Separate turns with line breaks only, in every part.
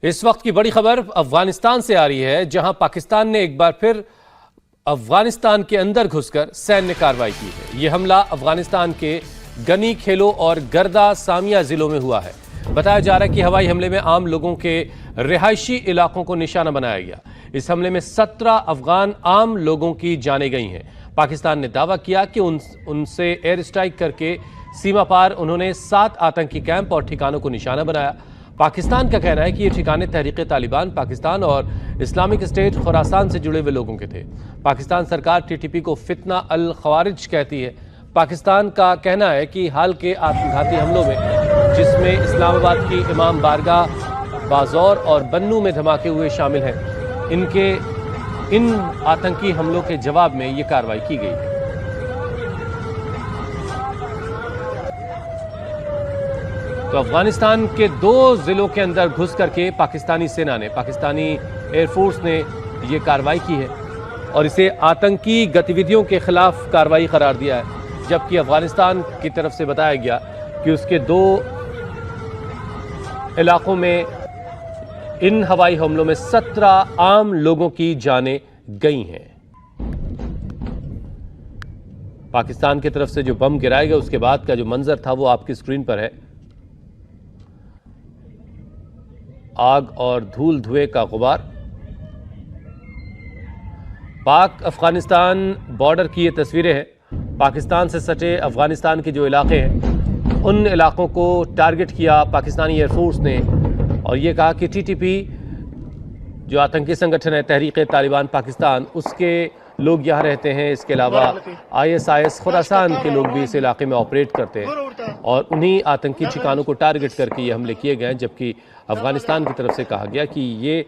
इस वक्त की बड़ी खबर अफगानिस्तान से आ रही है, जहां पाकिस्तान ने एक बार फिर अफगानिस्तान के अंदर घुसकर सैन्य कार्रवाई की है। यह हमला अफगानिस्तान के गनी, खेलो और गर्दा सामिया जिलों में हुआ है। बताया जा रहा है कि हवाई हमले में आम लोगों के रिहायशी इलाकों को निशाना बनाया गया। इस हमले में 17 अफगान आम लोगों की जानें गई हैं। पाकिस्तान ने दावा किया कि उनसे एयर स्ट्राइक करके सीमा पार उन्होंने 7 आतंकी कैंप और ठिकानों को निशाना बनाया। पाकिस्तान का कहना है कि ये ठिकाने तहरीक तालिबान पाकिस्तान और इस्लामिक स्टेट खुरासान से जुड़े हुए लोगों के थे। पाकिस्तान सरकार टीटीपी को फितना अल खवारिज कहती है। पाकिस्तान का कहना है कि हाल के आत्मघाती हमलों में, जिसमें इस्लामाबाद की इमाम बारगाह, बाज़ौर और बन्नू में धमाके हुए शामिल हैं, इन आतंकी हमलों के जवाब में ये कार्रवाई की गई है। तो अफगानिस्तान के 2 जिलों के अंदर घुस करके पाकिस्तानी सेना ने, पाकिस्तानी एयरफोर्स ने यह कार्रवाई की है और इसे आतंकी गतिविधियों के खिलाफ कार्रवाई करार दिया है। जबकि अफगानिस्तान की तरफ से बताया गया कि उसके 2 इलाकों में इन हवाई हमलों में 17 आम लोगों की जानें गई हैं। पाकिस्तान की तरफ से जो बम गिराया गया, उसके बाद का जो मंजर था वो आपकी स्क्रीन पर है। आग और धूल धुएं का गुबार। पाक अफगानिस्तान बॉर्डर की ये तस्वीरें हैं। पाकिस्तान से सटे अफगानिस्तान के जो इलाके हैं, उन इलाकों को टारगेट किया पाकिस्तानी एयरफोर्स ने और ये कहा कि टीटीपी जो आतंकी संगठन है, तहरीक तालिबान पाकिस्तान, उसके लोग यहाँ रहते हैं। इसके अलावा ISIS खुरासान के लोग भी इस इलाके में ऑपरेट करते हैं और उन्हीं आतंकी ठिकानों को टारगेट करके ये हमले किए गए। जबकि अफगानिस्तान की तरफ से कहा गया कि ये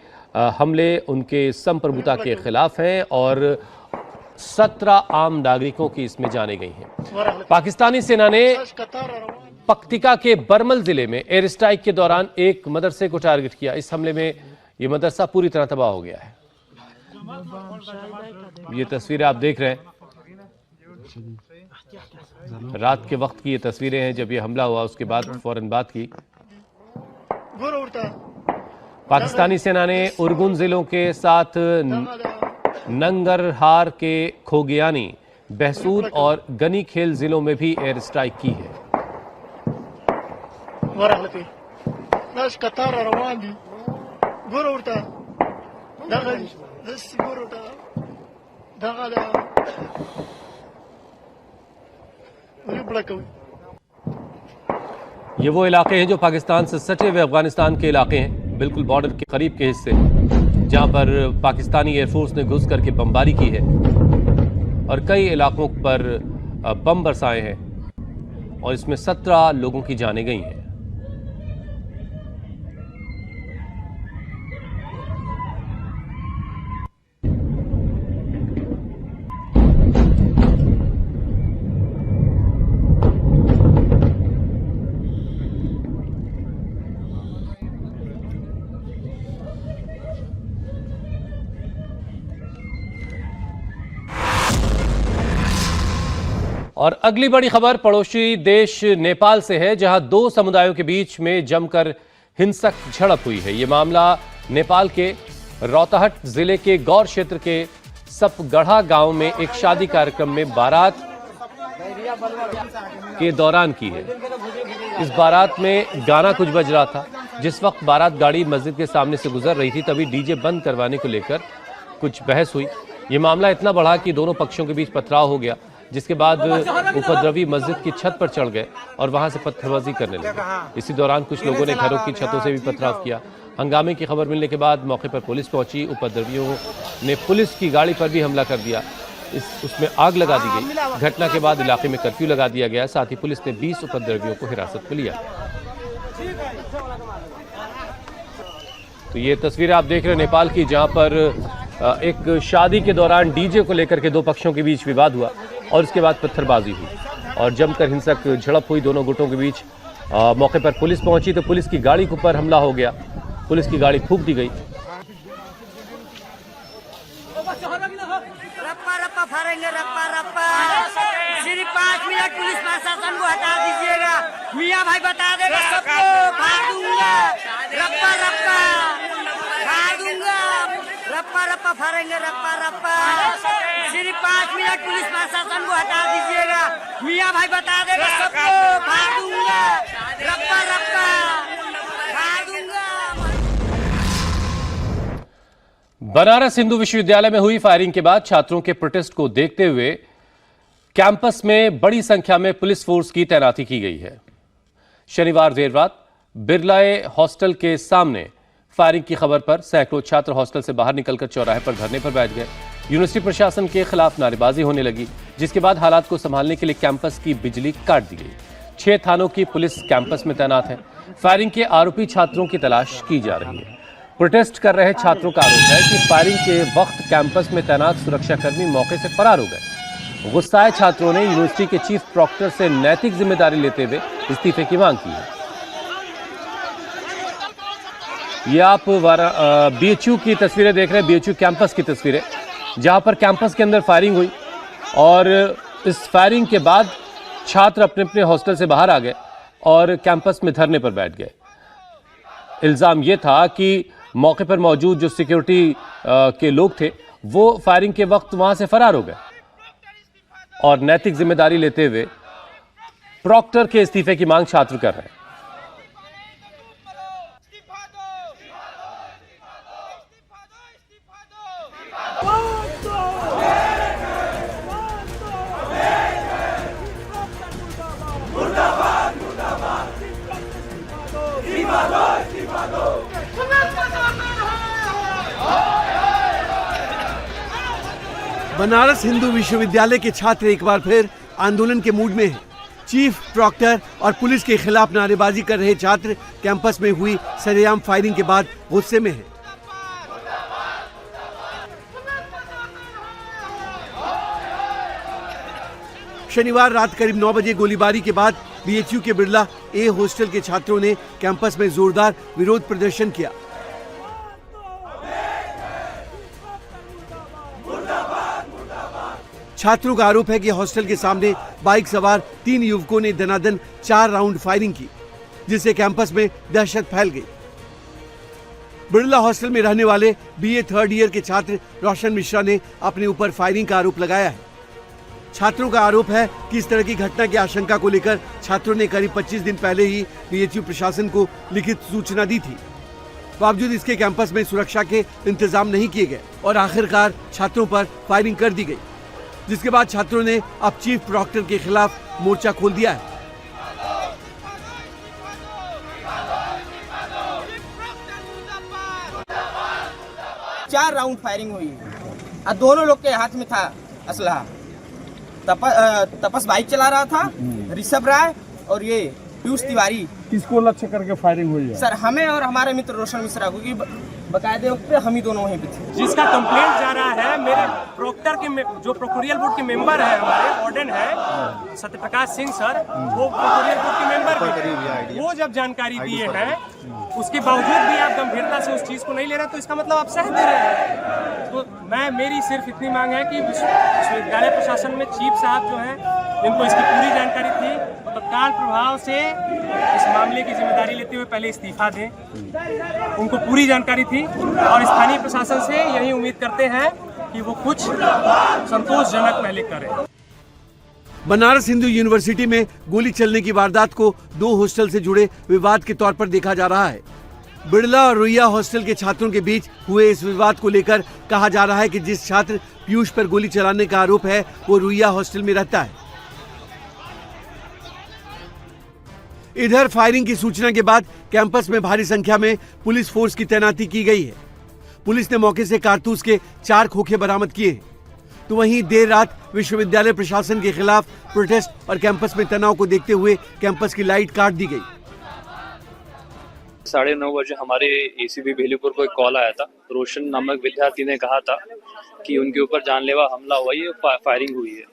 हमले उनके संप्रभुता के खिलाफ हैं और 17 आम नागरिकों की इसमें जाने गई हैं। पाकिस्तानी सेना ने पक्तिका के बरमल जिले में एयर स्ट्राइक के दौरान एक मदरसे को टारगेट किया। इस हमले में यह मदरसा पूरी तरह तबाह हो गया है। ये तस्वीरें आप देख रहे हैं, रात के वक्त की ये तस्वीरें हैं जब ये हमला हुआ। उसके बाद फौरन बात की। पाकिस्तानी सेना ने उरगुन जिलों के साथ नंगरहार के खोगियानी, बहसूद और गनी खेल जिलों में भी एयर स्ट्राइक की है। ये वो इलाके हैं जो पाकिस्तान से सटे हुए अफगानिस्तान के इलाके हैं, बिल्कुल बॉर्डर के करीब के हिस्से, जहां पर पाकिस्तानी एयरफोर्स ने घुस करके बमबारी की है और कई इलाकों पर बम बरसाए हैं और इसमें 17 लोगों की जानें गई हैं। और अगली बड़ी खबर पड़ोसी देश नेपाल से है, जहां 2 समुदायों के बीच में जमकर हिंसक झड़प हुई है। यह मामला नेपाल के रौतहट जिले के गौर क्षेत्र के सपगढ़ा गांव में एक शादी कार्यक्रम में बारात के दौरान की है। इस बारात में गाना कुछ बज रहा था। जिस वक्त बारात गाड़ी मस्जिद के सामने से गुजर रही थी, तभी डीजे बंद करवाने को लेकर कुछ बहस हुई। यह मामला इतना बढ़ा कि दोनों पक्षों के बीच पथराव हो गया, जिसके बाद उपद्रवी मस्जिद की छत पर चढ़ गए और वहां से पत्थरबाजी करने लगे। इसी दौरान कुछ लोगों ने घरों की छतों से भी पथराव किया। हंगामे की खबर मिलने के बाद मौके पर पुलिस पहुंची। उपद्रवियों ने पुलिस की गाड़ी पर भी हमला कर दिया, उसमें आग लगा दी गई। घटना के बाद इलाके में कर्फ्यू लगा दिया गया। साथ ही पुलिस ने 20 उपद्रवियों को हिरासत में लिया। तो ये तस्वीरें आप देख रहे हैं नेपाल की, जहां पर एक शादी के दौरान डीजे को लेकर के 2 पक्षों के बीच विवाद हुआ और उसके बाद पत्थरबाजी हुई और जमकर हिंसक झड़प हुई दोनों गुटों के बीच। मौके पर पुलिस पहुंची तो पुलिस की गाड़ी के ऊपर हमला हो गया। पुलिस की गाड़ी फूंक दी गई।
रप्पा रप्पा फाड़ेंगे, रप्पा रप्पा। सिर्फ 5 मिनट पुलिस प्रशासन को हटा दीजिएगा। मियाँ भाई बता देगा सबको, फाड़ दूंगा। रप्पा रप्पा। रप्पा रप्पा फाड़ेंगे, रप्पा रप्पा। सिर्फ 5 मिनट पुलिस प्रशासन को हटा दीजिएगा, मियाँ भाई बता देगा सबको, फाड़ दूंगा, रप्पा रप्पा फाड़ दूंगा।
बनारस हिंदू विश्वविद्यालय में हुई फायरिंग के बाद छात्रों के प्रोटेस्ट को देखते हुए कैंपस में बड़ी संख्या में पुलिस फोर्स की तैनाती की गई है। शनिवार देर रात बिरलाए हॉस्टल के सामने फायरिंग की खबर पर सैकड़ों छात्र हॉस्टल से बाहर निकलकर चौराहे पर धरने पर बैठ गए। यूनिवर्सिटी प्रशासन के खिलाफ नारेबाजी होने लगी, जिसके बाद हालात को संभालने के लिए कैंपस की बिजली काट दी गई। 6 थानों की पुलिस कैंपस में तैनात है। फायरिंग के आरोपी छात्रों की तलाश की जा रही है। प्रोटेस्ट कर रहे छात्रों का आरोप है कि फायरिंग के वक्त कैंपस में तैनात सुरक्षाकर्मी मौके से फरार हो गए। गुस्साए छात्रों ने यूनिवर्सिटी के चीफ प्रॉक्टर से नैतिक जिम्मेदारी लेते हुए इस्तीफे की मांग की है। ये आप बीएचयू की तस्वीरें देख रहे हैं, बीएचयू कैंपस की तस्वीरें, जहां पर कैंपस के अंदर फायरिंग हुई और इस फायरिंग के बाद छात्र अपने अपने हॉस्टल से बाहर आ गए और कैंपस में धरने पर बैठ गए। इल्जाम यह था कि मौके पर मौजूद जो सिक्योरिटी के लोग थे वो फायरिंग के वक्त वहां से फरार हो गए और नैतिक जिम्मेदारी लेते हुए प्रॉक्टर के इस्तीफे की मांग छात्र कर रहे हैं।
बनारस हिंदू विश्वविद्यालय के छात्र एक बार फिर आंदोलन के मूड में हैं। चीफ प्रॉक्टर और पुलिस के खिलाफ नारेबाजी कर रहे छात्र कैंपस में हुई सरेआम फायरिंग के बाद गुस्से में हैं। शनिवार रात करीब 9 बजे गोलीबारी के बाद बीएचयू के बिरला ए हॉस्टल के छात्रों ने कैंपस में जोरदार विरोध प्रदर्शन किया। छात्रों का आरोप है कि हॉस्टल के सामने बाइक सवार 3 युवकों ने दनादन 4 राउंड फायरिंग की, जिससे कैंपस में दहशत फैल गई। बिरला हॉस्टल में रहने वाले बीए 3rd ईयर के छात्र रोशन मिश्रा ने अपने ऊपर फायरिंग का आरोप लगाया है। छात्रों का आरोप है कि इस तरह की घटना की आशंका को लेकर छात्रों ने करीब 25 दिन पहले ही बीएचयू प्रशासन को लिखित सूचना दी थी। बावजूद इसके कैंपस में सुरक्षा के इंतजाम नहीं किए गए और आखिरकार छात्रों पर फायरिंग कर दी गई, जिसके बाद छात्रों ने अब चीफ प्रॉक्टर के खिलाफ मोर्चा खोल दिया है।
चार राउंड फायरिंग हुई और दोनों लोग के हाथ में था असलहा। तपस बाइक चला रहा था, ऋषभ राय और ये पीयूष तिवारी।
किसको लक्ष्य करके फायरिंग हुई है?
सर हमें और हमारे मित्र रोशन मिश्रा, क्योंकि बकायदे वक्त पे हम ही दोनों वहीं पे थे।
जिसका कंप्लेंट जा रहा है मेरे प्रोक्टर के जो प्रोक्टोरियल बोर्ड के मेंबर है, हमारे वार्डन है सत्यप्रकाश सिंह सर, वो प्रोक्टोरियल बोर्ड के मेंबर भी, वो जब जानकारी दिए हैं उसके बावजूद भी आप गंभीरता से उस चीज को नहीं ले रहे, तो इसका मतलब आप सह दे रहे हैं। तो मेरी सिर्फ इतनी मांग है कि विश्वविद्यालय प्रशासन में चीफ साहब जो है, जिनको इसकी पूरी जानकारी थी, तत्काल प्रभाव से इस मामले की जिम्मेदारी लेते हुए पहले इस्तीफा दें। उनको पूरी जानकारी थी और स्थानीय प्रशासन से यही उम्मीद करते हैं कि वो कुछ संतोषजनक पहले करें।
बनारस हिंदू यूनिवर्सिटी में गोली चलने की वारदात को 2 हॉस्टल से जुड़े विवाद के तौर पर देखा जा रहा है। बिरला और रुइया हॉस्टल के छात्रों के बीच हुए इस विवाद को लेकर कहा जा रहा है कि जिस छात्र पीयूष पर गोली चलाने का आरोप है वो रुइया हॉस्टल में रहता है। इधर फायरिंग की सूचना के बाद कैंपस में भारी संख्या में पुलिस फोर्स की तैनाती की गई है। पुलिस ने मौके से कारतूस के 4 खोखे बरामद किए। तो वहीं देर रात विश्वविद्यालय प्रशासन के खिलाफ प्रोटेस्ट और कैंपस में तनाव को देखते हुए कैंपस की लाइट काट दी गई।
9:30 बजे हमारे एसीबी भेलीपुर को एक कॉल आया था। रोशन नामक विद्यार्थी ने कहा था कि उनके ऊपर जानलेवा हमला हुआ है, फायरिंग हुई है।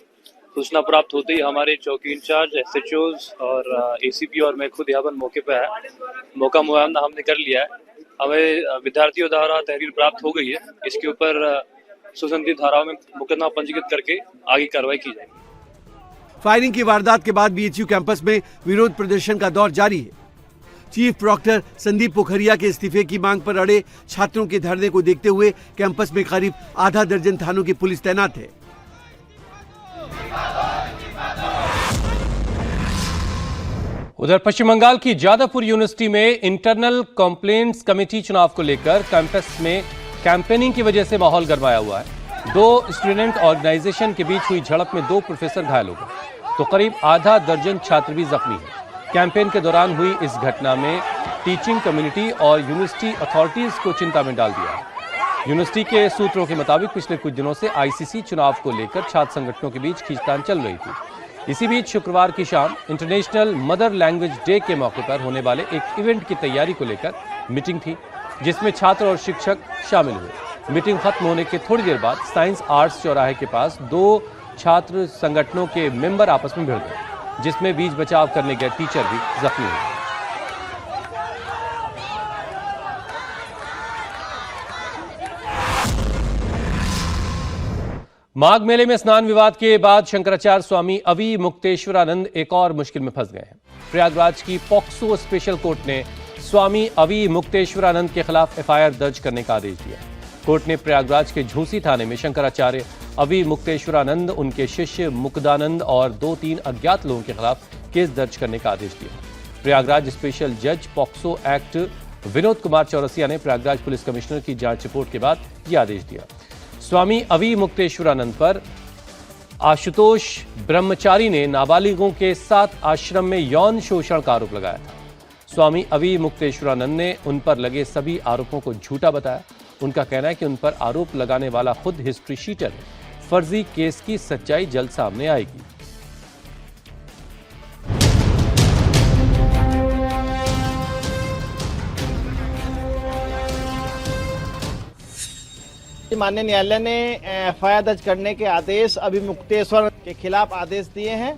सूचना प्राप्त होते ही हमारे चौकी इंचार्ज, एसएचओज और एसीपी और मैं खुद यहाँ पर मौके पे आया। मौका मुआयना हमने कर लिया है। हमें विद्यार्थियों द्वारा तहरीर प्राप्त हो गई है। इसके ऊपर सुसंगत धाराओं में मुकदमा पंजीकृत करके आगे कार्रवाई की जाएगी।
फायरिंग की वारदात के बाद बीएचयू कैंपस में विरोध प्रदर्शन का दौर जारी है। चीफ प्रॉक्टर संदीप पोखरिया के इस्तीफे की मांग पर अड़े छात्रों के धरने को देखते हुए कैंपस में करीब आधा दर्जन थानों की पुलिस तैनात है।
उधर पश्चिम बंगाल की जादवपुर यूनिवर्सिटी में इंटरनल कंप्लेंट्स कमेटी चुनाव को लेकर कैंपस में कैंपेनिंग की वजह से माहौल गरमाया हुआ है। दो स्टूडेंट ऑर्गेनाइजेशन के बीच हुई झड़प में 2 प्रोफेसर घायल हो गए तो करीब आधा दर्जन छात्र भी जख्मी हैं। कैंपेन के दौरान हुई इस घटना में टीचिंग कम्युनिटी और यूनिवर्सिटी अथॉरिटीज को चिंता में डाल दिया है। यूनिवर्सिटी के सूत्रों के मुताबिक पिछले कुछ दिनों से आईसीसी चुनाव को लेकर छात्र संगठनों के बीच खींचतान चल रही थी। इसी बीच शुक्रवार की शाम इंटरनेशनल मदर लैंग्वेज डे के मौके पर होने वाले एक इवेंट की तैयारी को लेकर मीटिंग थी, जिसमें छात्र और शिक्षक शामिल हुए। मीटिंग खत्म होने के थोड़ी देर बाद साइंस आर्ट्स चौराहे के पास 2 छात्र संगठनों के मेंबर आपस में भिड़ गए, जिसमें बीच बचाव करने गए टीचर भी जख्मी हुए। माघ मेले में स्नान विवाद के बाद शंकराचार्य स्वामी अवी मुक्तेश्वरानंद एक और मुश्किल में फंस गए हैं। प्रयागराज की पॉक्सो स्पेशल कोर्ट ने स्वामी अवी मुक्तेश्वरानंद के खिलाफ एफआईआर दर्ज करने का आदेश दिया। कोर्ट ने प्रयागराज के झूसी थाने में शंकराचार्य अवी मुक्तेश्वरानंद, उनके शिष्य मुक्तानंद और 2-3 अज्ञात लोगों के खिलाफ केस दर्ज करने का आदेश दिया। प्रयागराज स्पेशल जज पॉक्सो एक्ट विनोद कुमार चौरसिया ने प्रयागराज पुलिस कमिश्नर की जांच रिपोर्ट के बाद यह आदेश दिया। स्वामी अवी मुक्तेश्वरानंद पर आशुतोष ब्रह्मचारी ने नाबालिगों के साथ आश्रम में यौन शोषण का आरोप लगाया था। स्वामी अवी मुक्तेश्वरानंद ने उन पर लगे सभी आरोपों को झूठा बताया। उनका कहना है कि उन पर आरोप लगाने वाला खुद हिस्ट्री शीटर है। फर्जी केस की सच्चाई जल्द सामने आएगी।
माननीय न्यायालय ने एफआईआर दर्ज करने के आदेश अभी मुक्तेश्वर के खिलाफ आदेश दिए हैं।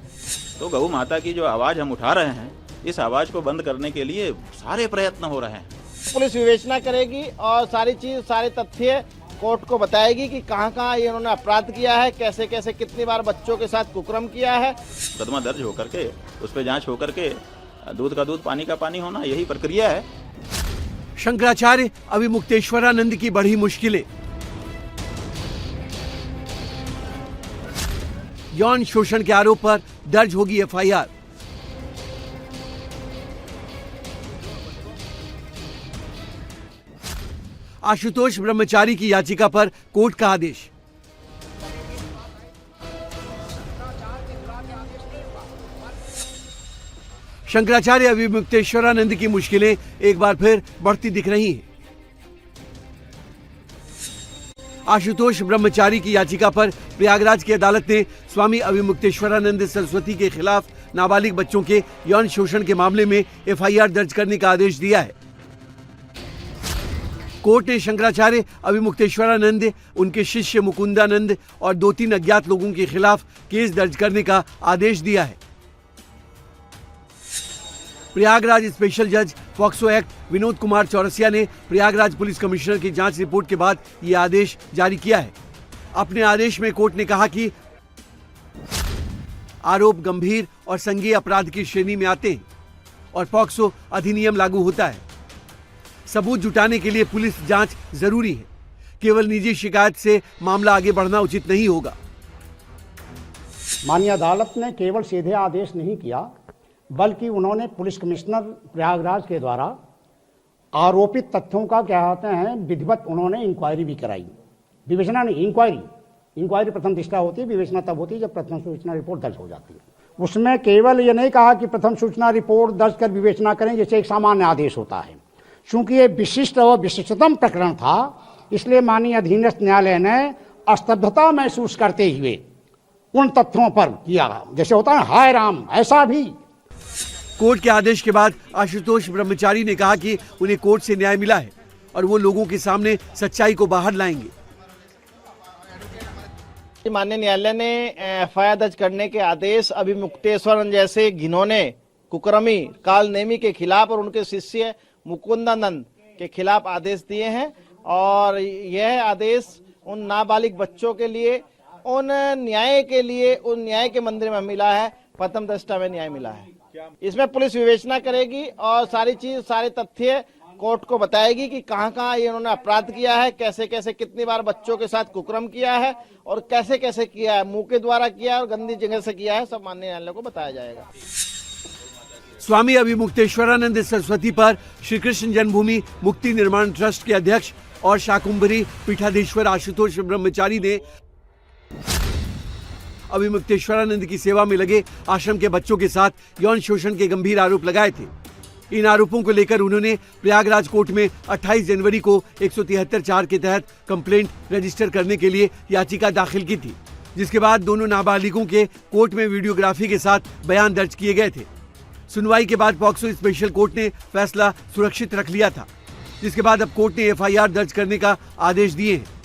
तो गौ माता की जो आवाज हम उठा रहे हैं, इस आवाज को बंद करने के लिए सारे प्रयत्न हो रहे हैं।
पुलिस विवेचना करेगी और सारे तथ्य कोर्ट को बताएगी कि कहां ये उन्होंने अपराध किया है, कैसे कैसे कितनी बार बच्चों के साथ कुकर्म किया है।
मुकदमा दर्ज होकर के उस पर जांच होकर के दूध का दूध पानी का पानी होना, यही प्रक्रिया है।
शंकराचार्य अभी मुक्तेश्वरानंद की बड़ी मुश्किलें। यौन शोषण के आरोप पर दर्ज होगी एफआईआर। आशुतोष ब्रह्मचारी की याचिका पर कोर्ट का आदेश। शंकराचार्य अभी मुक्तेश्वरानंद की मुश्किलें एक बार फिर बढ़ती दिख रही हैं। आशुतोष ब्रह्मचारी की याचिका पर प्रयागराज की अदालत ने स्वामी अभी मुक्तेश्वरानंद सरस्वती के खिलाफ नाबालिग बच्चों के यौन शोषण के मामले में एफआईआर दर्ज करने का आदेश दिया है। कोर्ट ने शंकराचार्य अभी मुक्तेश्वरानंद, उनके शिष्य मुकुंदानंद और 2-3 अज्ञात लोगों के खिलाफ केस दर्ज करने का आदेश दिया है। प्रयागराज स्पेशल जज पॉक्सो एक्ट विनोद कुमार चौरसिया ने प्रयागराज पुलिस कमिश्नर की जांच रिपोर्ट के बाद यह आदेश जारी किया है। अपने आदेश में कोर्ट ने कहा कि आरोप गंभीर और संज्ञेय अपराध की श्रेणी में आते हैं और पॉक्सो अधिनियम लागू होता है। सबूत जुटाने के लिए पुलिस जांच जरूरी है। केवल निजी शिकायत से मामला आगे बढ़ना उचित नहीं होगा।
माननीय अदालत ने केवल सीधे आदेश नहीं किया, बल्कि उन्होंने पुलिस कमिश्नर प्रयागराज के द्वारा आरोपित तथ्यों का क्या कहते हैं विधिवत उन्होंने इंक्वायरी भी कराई। विवेचना नहीं, इंक्वायरी प्रथम दृष्टया होती है, विवेचना तब होती है जब प्रथम सूचना रिपोर्ट दर्ज हो जाती है। उसमें केवल ये नहीं कहा कि प्रथम सूचना रिपोर्ट दर्ज कर विवेचना करें जैसे एक सामान्य आदेश होता है। चूंकि ये विशिष्ट और विशिष्टतम प्रकरण था, इसलिए माननीय अधीनस्थ न्यायालय ने स्तब्धता महसूस करते हुए उन तथ्यों पर किया, जैसे होता है हाय राम, ऐसा भी।
कोर्ट के आदेश के बाद आशुतोष ब्रह्मचारी ने कहा कि उन्हें कोर्ट से न्याय मिला है और वो लोगों के सामने सच्चाई को बाहर लाएंगे।
माननीय न्यायालय ने एफआईआर दर्ज करने के आदेश अभी मुक्तेश्वर जैसे घिनौने कुकर्मी कालनेमी के खिलाफ और उनके शिष्य मुकुंदानंद के खिलाफ आदेश दिए हैं और यह आदेश उन नाबालिग बच्चों के लिए, उन न्याय के लिए, उन न्याय के मंदिर में मिला है प्रथम दृष्टया में न्याय मिला है। इसमें पुलिस विवेचना करेगी और सारी चीज, सारे तथ्य कोर्ट को बताएगी कि कहां कहां ये उन्होंने अपराध किया है, कैसे कैसे कितनी बार बच्चों के साथ कुकर्म किया है और कैसे कैसे किया है, मुंह के द्वारा किया है और गंदी जगह से किया है, सब माननीय न्यायालय को बताया जाएगा।
स्वामी अभिमुक्तेश्वरानंद सरस्वती पर श्री कृष्ण जन्मभूमि मुक्ति निर्माण ट्रस्ट के अध्यक्ष और शाकुंभरी पीठाधीश्वर आशुतोष ब्रह्मचारी ने अभिमुक्तेश्वरानंद की सेवा में लगे आश्रम के बच्चों के साथ यौन शोषण के गंभीर आरोप लगाए थे। इन आरोपों को लेकर उन्होंने प्रयागराज कोर्ट में 28 जनवरी को 173(4) के तहत कंप्लेंट रजिस्टर करने के लिए याचिका दाखिल की थी, जिसके बाद दोनों नाबालिगों के कोर्ट में वीडियोग्राफी के साथ बयान दर्ज किए गए थे। सुनवाई के बाद पॉक्सो स्पेशल कोर्ट ने फैसला सुरक्षित रख लिया था, जिसके बाद अब कोर्ट ने FIR दर्ज करने का आदेश दिए हैं।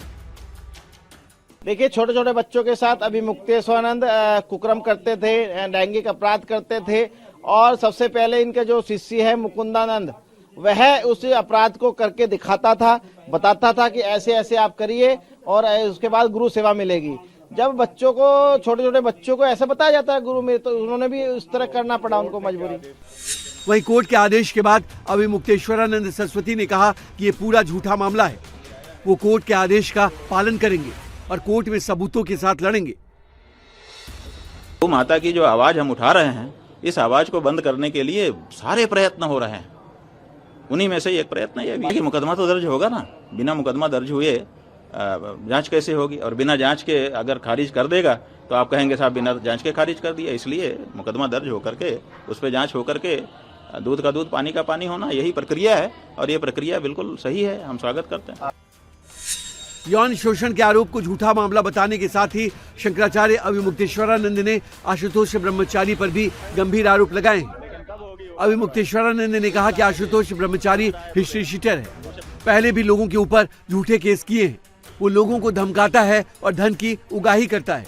देखिए, छोटे छोटे बच्चों के साथ अभिमुक्तेश्वरानंद कुकर्म करते थे, लैंगिक अपराध करते थे और सबसे पहले इनके जो शिष्य है मुकुंदानंद, वह उस अपराध को करके दिखाता था, बताता था कि ऐसे ऐसे आप करिए और उसके बाद गुरु सेवा मिलेगी। जब बच्चों को, छोटे छोटे बच्चों को ऐसे बताया जाता है गुरु में, तो उन्होंने भी उस तरह करना पड़ा उनको मजबूरी।
वहीं कोर्ट के आदेश के बाद अभिमुक्तेश्वरानंद सरस्वती ने कहा कि ये पूरा झूठा मामला है। वो कोर्ट के आदेश का पालन करेंगे और कोर्ट में सबूतों के साथ लड़ेंगे।
वो माता की जो आवाज हम उठा रहे हैं, इस आवाज को बंद करने के लिए सारे प्रयत्न हो रहे हैं। उन्हीं में से एक प्रयत्न ये भी कि मुकदमा तो दर्ज होगा ना। बिना मुकदमा दर्ज हुए जांच कैसे होगी, और बिना जांच के अगर खारिज कर देगा तो आप कहेंगे साहब बिना जांच के खारिज कर दिया। इसलिए मुकदमा दर्ज होकर के उस पर जांच होकर के दूध का दूध पानी का पानी होना, यही प्रक्रिया है और ये प्रक्रिया बिल्कुल सही है, हम स्वागत करते हैं।
यौन शोषण के आरोप को झूठा मामला बताने के साथ ही शंकराचार्य अभिमुक्तेश्वरानंद ने आशुतोष ब्रह्मचारी पर भी गंभीर आरोप लगाए हैं। अभिमुक्तेश्वरानंद ने कहा कि आशुतोष ब्रह्मचारी हिस्ट्री शीटर है, पहले भी लोगों के ऊपर झूठे केस किए हैं। वो लोगों को धमकाता है और धन की उगाही करता है।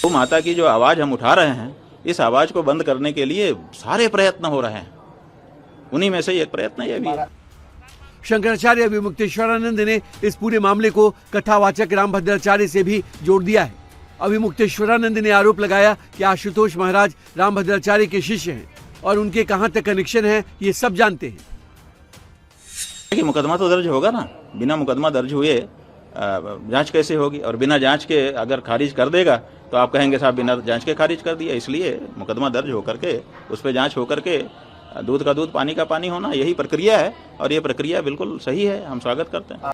वो माता की जो आवाज हम उठा रहे हैं, इस आवाज को बंद करने के लिए सारे प्रयत्न हो रहे हैं। उन्हीं में से एक प्रयत्न ये भी है।
शंकराचार्य अभिमुक्तेश्वरानंद ने इस पूरे मामले को कथावाचक रामभद्राचार्य से भी जोड़ दिया है। अभिमुक्तेश्वरानंद ने आरोप लगाया कि आशुतोष महाराज रामभद्राचार्य के शिष्य हैं और उनके कहां तक कनेक्शन है ये सब जानते हैं।
कि मुकदमा तो दर्ज होगा ना। बिना मुकदमा दर्ज हुए जांच कैसे होगी, और बिना जांच के अगर खारिज कर देगा तो आप कहेंगे साहब बिना जांच के खारिज कर दिया। इसलिए मुकदमा दर्ज होकर के उस पर जांच होकर के दूध का दूध पानी का पानी होना, यही प्रक्रिया है और ये प्रक्रिया बिल्कुल सही है, हम स्वागत करते हैं।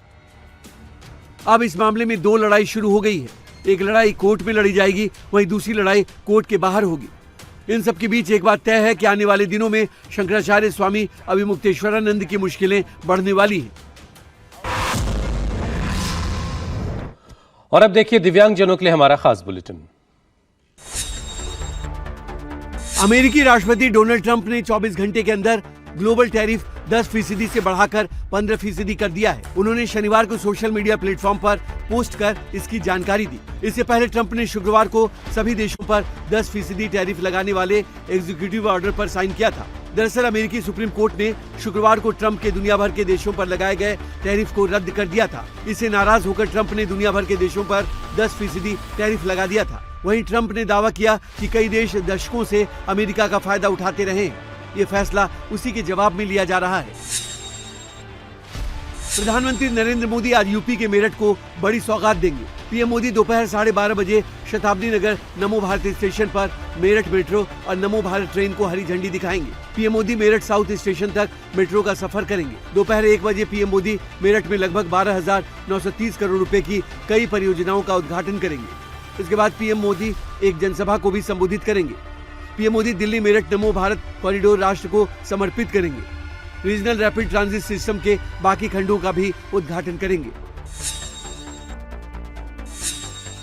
अब इस मामले में दो लड़ाई शुरू हो गई है। एक लड़ाई कोर्ट में लड़ी जाएगी, वहीं दूसरी लड़ाई कोर्ट के बाहर होगी। इन सब के बीच एक बात तय है कि आने वाले दिनों में शंकराचार्य स्वामी अभिमुक्तेश्वरानंद की मुश्किलें बढ़ने वाली हैं।
और अब देखिए दिव्यांगजनों के लिए हमारा खास बुलेटिन।
अमेरिकी राष्ट्रपति डोनाल्ड ट्रंप ने 24 घंटे के अंदर ग्लोबल टैरिफ 10% से बढ़ाकर 15% कर दिया है। उन्होंने शनिवार को सोशल मीडिया प्लेटफॉर्म पर पोस्ट कर इसकी जानकारी दी। इससे पहले ट्रंप ने शुक्रवार को सभी देशों पर 10% टैरिफ लगाने वाले एग्जीक्यूटिव ऑर्डर पर साइन किया था। दरअसल अमेरिकी सुप्रीम कोर्ट ने शुक्रवार को ट्रंप के दुनिया भर के देशों पर लगाए गए टैरिफ को रद्द कर दिया था। इससे नाराज होकर ट्रंप ने दुनिया भर के देशों पर 10% टैरिफ लगा दिया था। वहीं ट्रंप ने दावा किया कि कई देश दशकों से अमेरिका का फायदा उठाते रहे। ये फैसला उसी के जवाब में लिया जा रहा है। प्रधानमंत्री नरेंद्र मोदी आज यूपी के मेरठ को बड़ी सौगात देंगे। पीएम मोदी दोपहर 12:30 बजे शताब्दी नगर नमो भारत स्टेशन पर मेरठ मेट्रो और नमो भारत ट्रेन को हरी झंडी दिखाएंगे। PM Modi Meerut south station तक मेट्रो का सफर करेंगे। दोपहर 1 बजे पीएम मोदी मेरठ में लगभग 12,930 करोड़ रुपए की कई परियोजनाओं का उद्घाटन करेंगे। इसके बाद पीएम मोदी एक जनसभा को भी संबोधित करेंगे। पीएम मोदी दिल्ली मेरठ नमो भारत कॉरिडोर राष्ट्र को समर्पित करेंगे। रीजनल रैपिड ट्रांजिट सिस्टम के बाकी खंडों का भी उद्घाटन करेंगे।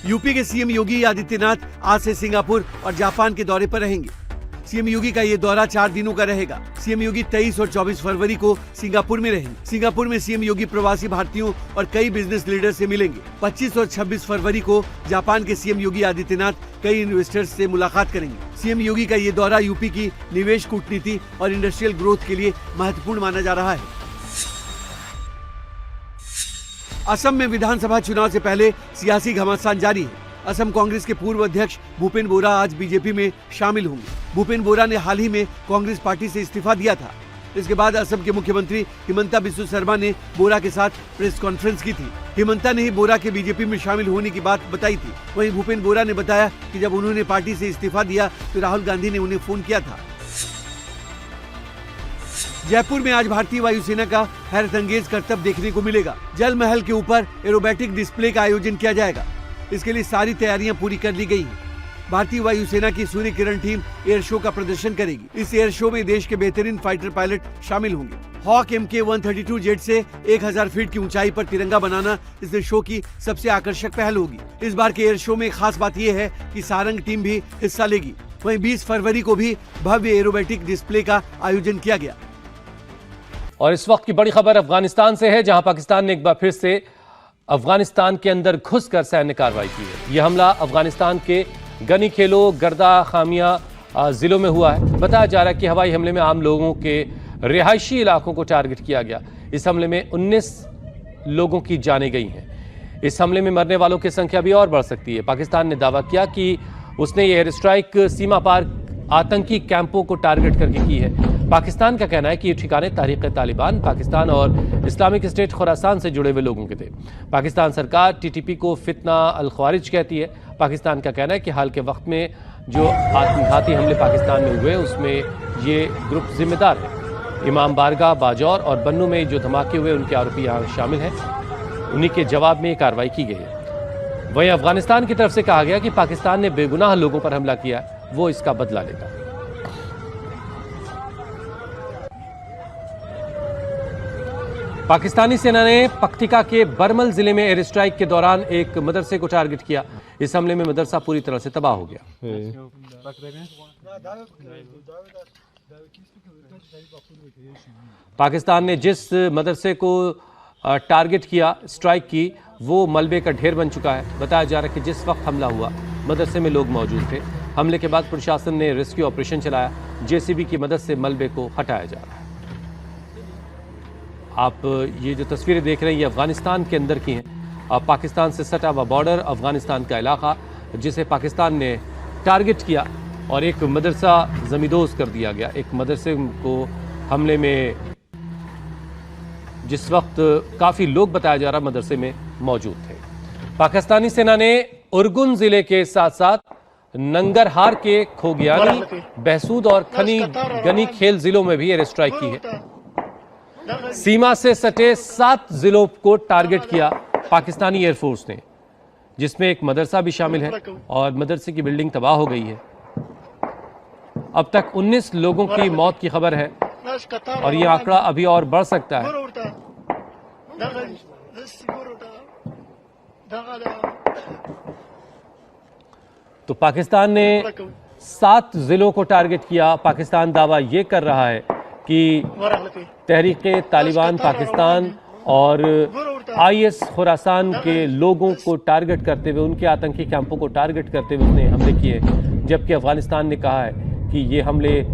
यूपी के सीएम योगी आदित्यनाथ आज से सिंगापुर और जापान के दौरे पर रहेंगे। सीएम योगी का ये दौरा 4 दिनों का रहेगा। सीएम योगी 23 और 24 फरवरी को सिंगापुर में रहेंगे। सिंगापुर में सीएम योगी प्रवासी भारतीयों और कई बिजनेस लीडर से मिलेंगे। 25 और 26 फरवरी को जापान के सीएम योगी आदित्यनाथ कई इन्वेस्टर्स से मुलाकात करेंगे। सीएम योगी का ये दौरा यूपी की निवेश कूटनीति और इंडस्ट्रियल ग्रोथ के लिए महत्वपूर्ण माना जा रहा है। असम में विधानसभा चुनाव से पहले सियासी घमासान जारी है। असम कांग्रेस के पूर्व अध्यक्ष भूपेन बोरा आज बीजेपी में शामिल होंगे। भूपेन बोरा ने हाल ही में कांग्रेस पार्टी से इस्तीफा दिया था। इसके बाद असम के मुख्यमंत्री हिमंता बिस्वा शर्मा ने बोरा के साथ प्रेस कॉन्फ्रेंस की थी। हिमंता ने ही बोरा के बीजेपी में शामिल होने की बात बताई थी। वहीं भूपेन बोरा ने बताया कि जब उन्होंने पार्टी से इस्तीफा दिया तो राहुल गांधी ने उन्हें फोन किया था। जयपुर में आज भारतीय वायुसेना का हैरत अंगेज करतब देखने को मिलेगा। जल महल के ऊपर एरोबैटिक डिस्प्ले का आयोजन किया जाएगा। इसके लिए सारी तैयारियां पूरी कर ली गई हैं। भारतीय वायुसेना की Surya Kiran team air show का प्रदर्शन करेगी। इस एयर शो में देश के बेहतरीन फाइटर पायलट शामिल होंगे। हॉक MK-132 जेट से 1000 फीट की ऊंचाई पर तिरंगा बनाना इस शो की सबसे आकर्षक पहल होगी। इस बार के एयर शो में खास बात यह है कि सारंग टीम भी हिस्सा लेगी। वहीं 20 फरवरी को भी भव्य एरोबैटिक डिस्प्ले का आयोजन किया गया।
और इस वक्त की बड़ी खबर अफगानिस्तान से है, जहां पाकिस्तान ने एक बार फिर से अफगानिस्तान के अंदर घुसकर सैन्य कार्रवाई की है। यह हमला अफगानिस्तान के गनी खेलो गर्दा खामिया जिलों में हुआ है। बताया जा रहा है कि हवाई हमले में आम लोगों के रिहायशी इलाकों को टारगेट किया गया। इस हमले में 19 लोगों की जानें गई हैं। इस हमले में मरने वालों की संख्या भी और बढ़ सकती है। पाकिस्तान ने दावा किया कि उसने ये एयर स्ट्राइक सीमा पार आतंकी कैंपों को टारगेट करके की है। पाकिस्तान का कहना है कि ये ठिकाने तहरीक तालिबान पाकिस्तान और इस्लामिक स्टेट खुरासान से जुड़े हुए लोगों के थे। पाकिस्तान सरकार TTP को फितना अल ख्वारिज कहती है। पाकिस्तान का कहना है कि हाल के वक्त में जो आत्मघाती हमले पाकिस्तान में हुए उसमें ये ग्रुप जिम्मेदार है। इमाम बारगाह, बाजौर और बन्नू में जो धमाके हुए उनके आरोपी यहाँ शामिल हैं। उन्हीं के जवाब में ये कार्रवाई की गई है। वहीं अफगानिस्तान की तरफ से कहा गया कि पाकिस्तान ने बेगुनाह लोगों पर हमला किया है, वो इसका बदला लेगा। पाकिस्तानी सेना ने पक्तिका के बरमल जिले में एयर स्ट्राइक के दौरान एक मदरसे को टारगेट किया। इस हमले में मदरसा पूरी तरह से तबाह हो गया। पाकिस्तान ने जिस मदरसे को टारगेट किया, स्ट्राइक की, वो मलबे का ढेर बन चुका है। बताया जा रहा है कि जिस वक्त हमला हुआ मदरसे में लोग मौजूद थे। हमले के बाद प्रशासन ने रेस्क्यू ऑपरेशन चलाया। JCB की मदद से मलबे को हटाया जा रहा है। आप ये जो तस्वीरें देख रहे हैं ये अफगानिस्तान के अंदर की हैं। पाकिस्तान से सटा हुआ बॉर्डर, अफगानिस्तान का इलाका जिसे पाकिस्तान ने टारगेट किया और एक मदरसा जमींदोज कर दिया गया। एक मदरसे को हमले में जिस वक्त काफ़ी लोग बताया जा रहा मदरसे में मौजूद थे। पाकिस्तानी सेना ने उरगुन जिले के साथ साथ नंगरहार के खोगियानी, बहसूद और गनी खेल जिलों में भी एयर स्ट्राइक की है। सीमा से सटे 7 जिलों को टारगेट किया पाकिस्तानी एयरफोर्स ने, जिसमें एक मदरसा भी शामिल है और मदरसे की बिल्डिंग तबाह हो गई है। अब तक 19 लोगों की मौत की खबर है और यह आंकड़ा अभी और बढ़ सकता है। तो पाकिस्तान ने 7 जिलों को टारगेट किया। पाकिस्तान दावा यह कर रहा है कि तहरीके तालिबान पाकिस्तान और IS खुरासान के लोगों को टारगेट करते हुए, उनके आतंकी कैंपों को टारगेट करते हुए उसने हमले किए, जबकि अफगानिस्तान ने कहा है कि ये हमले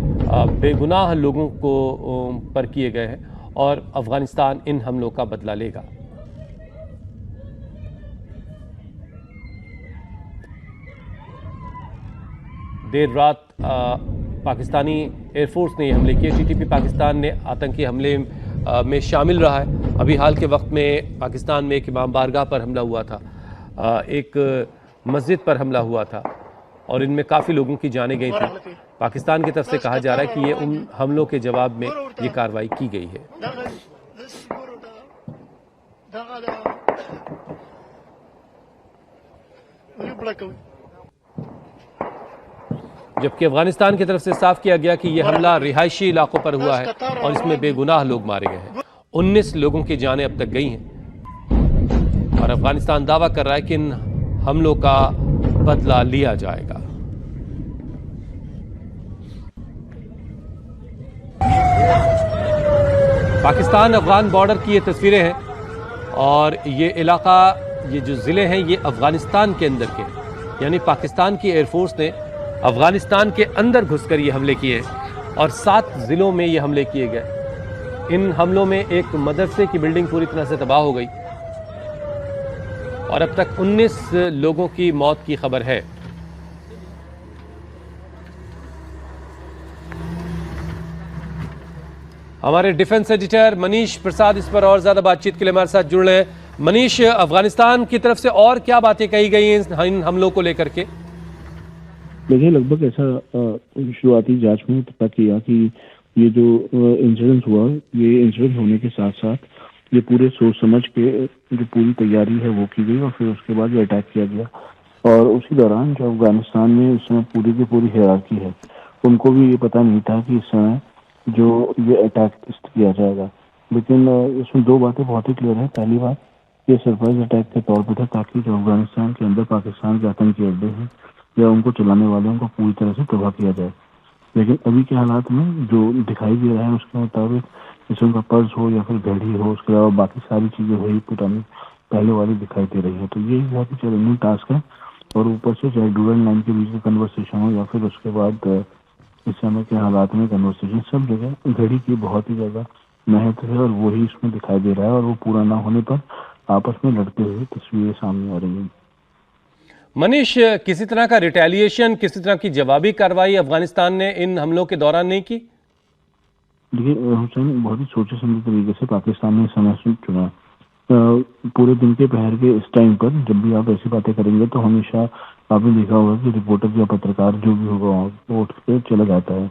बेगुनाह लोगों को पर किए गए हैं और अफगानिस्तान इन हमलों का बदला लेगा। देर रात पाकिस्तानी एयरफोर्स ने ये हमले किए। TTP पाकिस्तान ने आतंकी हमले में शामिल रहा है। अभी हाल के वक्त में पाकिस्तान में एक इमाम बारगाह पर हमला हुआ था, एक मस्जिद पर हमला हुआ था और इनमें काफ़ी लोगों की जानें गई थी। पाकिस्तान की तरफ से कहा जा रहा है कि ये उन हमलों के जवाब में ये कार्रवाई की गई है। जबकि अफगानिस्तान की तरफ से साफ किया गया कि यह हमला रिहायशी इलाकों पर हुआ है और इसमें बेगुनाह लोग मारे गए हैं। 19 लोगों की जानें अब तक गई हैं और अफगानिस्तान दावा कर रहा है कि इन हमलों का बदला लिया जाएगा। पाकिस्तान अफगान बॉर्डर की ये तस्वीरें हैं और ये इलाका, ये जो ज़िले हैं ये अफगानिस्तान के अंदर के हैं। यानी पाकिस्तान की एयरफोर्स ने अफगानिस्तान के अंदर घुसकर ये हमले किए और 7 ज़िलों में ये हमले किए गए। इन हमलों में एक मदरसे की बिल्डिंग पूरी तरह से तबाह हो गई। और अब तक 19 लोगों की मौत की खबर है। हमारे डिफेंस एडिटर मनीष प्रसाद इस पर और ज्यादा बातचीत के लिए हमारे साथ जुड़ रहे हैं। मनीष, अफगानिस्तान की तरफ से और क्या बातें कही गई हैं इन हमलों को लेकर के?
देखिए, लगभग ऐसा शुरुआती जांच में पता किया कि ये जो इंसिडेंट हुआ, ये इंसिडेंट होने के साथ साथ ये पूरे सोच समझ के जो पूरी तैयारी है वो की गई और फिर उसके बाद ये अटैक किया गया। और उसी दौरान जो अफगानिस्तान में इस समय पूरी की पूरी हायरार्की है, उनको भी ये पता नहीं था कि इस समय जो ये अटैक किया जाएगा। लेकिन इसमें दो बातें बहुत ही क्लियर है। पहली बात, ये सरप्राइज अटैक के तौर पर था ताकि जो अफगानिस्तान के अंदर पाकिस्तान के आतंकी अड्डे हैं या उनको चलाने वाले को पूरी तरह से तबाह किया जाए। लेकिन अभी के हालात में जो दिखाई दे रहा है उसके मुताबिक जैसे उनका पर्स हो या फिर घड़ी हो, उसके अलावा बाकी सारी चीजें वही पुरानी पहले वाली दिखाई दे रही है। तो ये बहुत ही चैलेंजिंग टास्क है। और ऊपर से चाहे डूरल लाइन के बीच में कन्वर्सेशन हो या फिर उसके बाद इस समय के हालात में कन्वर्सेशन, सब जगह घड़ी की बहुत ही ज्यादा महत्व है और वही इसमें दिखाई दे रहा है। और वो पूरा ना होने पर आपस में लड़ते हुए तस्वीरें सामने आ रही हैं।
मनीष, किसी तरह का रिटेलिएशन, किसी तरह की जवाबी कार्रवाई अफगानिस्तान ने इन हमलों के दौरान नहीं की?
देखिए हुसैन, बहुत ही सोचे समझे तरीके से पाकिस्तान ने समय चुना। पूरे दिन के पहर के इस टाइम पर जब भी आप ऐसी बातें करेंगे तो हमेशा आपने देखा होगा कि रिपोर्टर या पत्रकार जो भी होगा वो उठ के चला जाता है।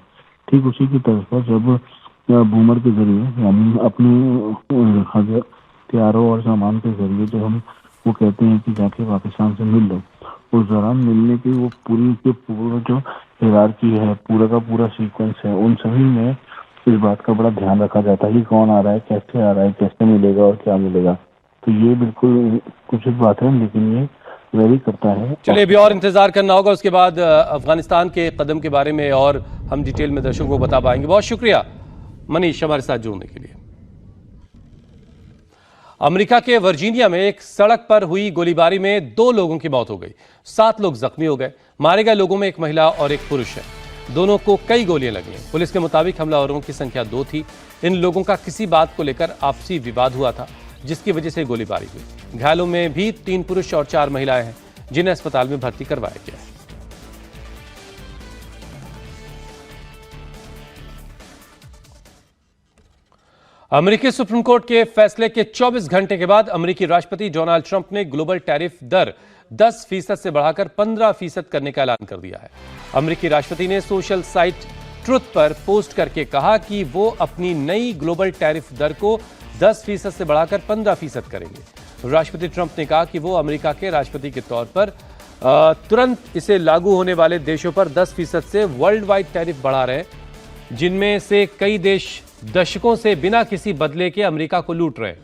ठीक उसी की तरह पर जब बूमर के जरिए यानी अपने हथियारों और सामान के जरिए जो हम वो कहते हैं कि जाके पाकिस्तान से मिल लो, उस दौरान मिलने की वो पूरी के पूरा जो हायरार्की है, पूरा का पूरा सीक्वेंस है, उन सभी में इस बात का बड़ा ध्यान रखा जाता है कि कौन आ रहा है, कैसे आ रहा है, कैसे मिलेगा और क्या मिलेगा। तो ये बिल्कुल कुछ बात है, लेकिन ये वेरी करता है।
चलिए, अभी और इंतजार करना होगा, उसके बाद अफगानिस्तान के कदम के बारे में और हम डिटेल में दर्शकों को बता पाएंगे। बहुत शुक्रिया मनीष हमारे साथ जुड़ने के लिए। अमेरिका के वर्जीनिया में एक सड़क पर हुई गोलीबारी में 2 लोगों की मौत हो गई, 7 लोग जख्मी हो गए। मारे गए लोगों में एक महिला और एक पुरुष है। दोनों को कई गोलियां लगी हैं। पुलिस के मुताबिक हमलावरों की संख्या 2 थी। इन लोगों का किसी बात को लेकर आपसी विवाद हुआ था, जिसकी वजह से गोलीबारी हुई। घायलों में भी 3 पुरुष और 4 महिलाएं हैं, जिन्हें अस्पताल में भर्ती करवाया गया है। अमेरिकी सुप्रीम कोर्ट के फैसले के 24 घंटे के बाद अमेरिकी राष्ट्रपति डोनाल्ड ट्रंप ने ग्लोबल टैरिफ दर 10% से बढ़ाकर 15% करने का ऐलान कर दिया है। अमेरिकी राष्ट्रपति ने सोशल साइट ट्रुथ पर पोस्ट करके कहा कि वो अपनी नई ग्लोबल टैरिफ दर को 10% से बढ़ाकर 15% करेंगे। राष्ट्रपति ट्रंप ने कहा कि वो अमेरिका के राष्ट्रपति के तौर पर तुरंत इसे लागू होने वाले देशों पर 10% से वर्ल्ड वाइड टैरिफ बढ़ा रहे हैं, जिनमें से कई देश दशकों से बिना किसी बदले के अमेरिका को लूट रहे हैं।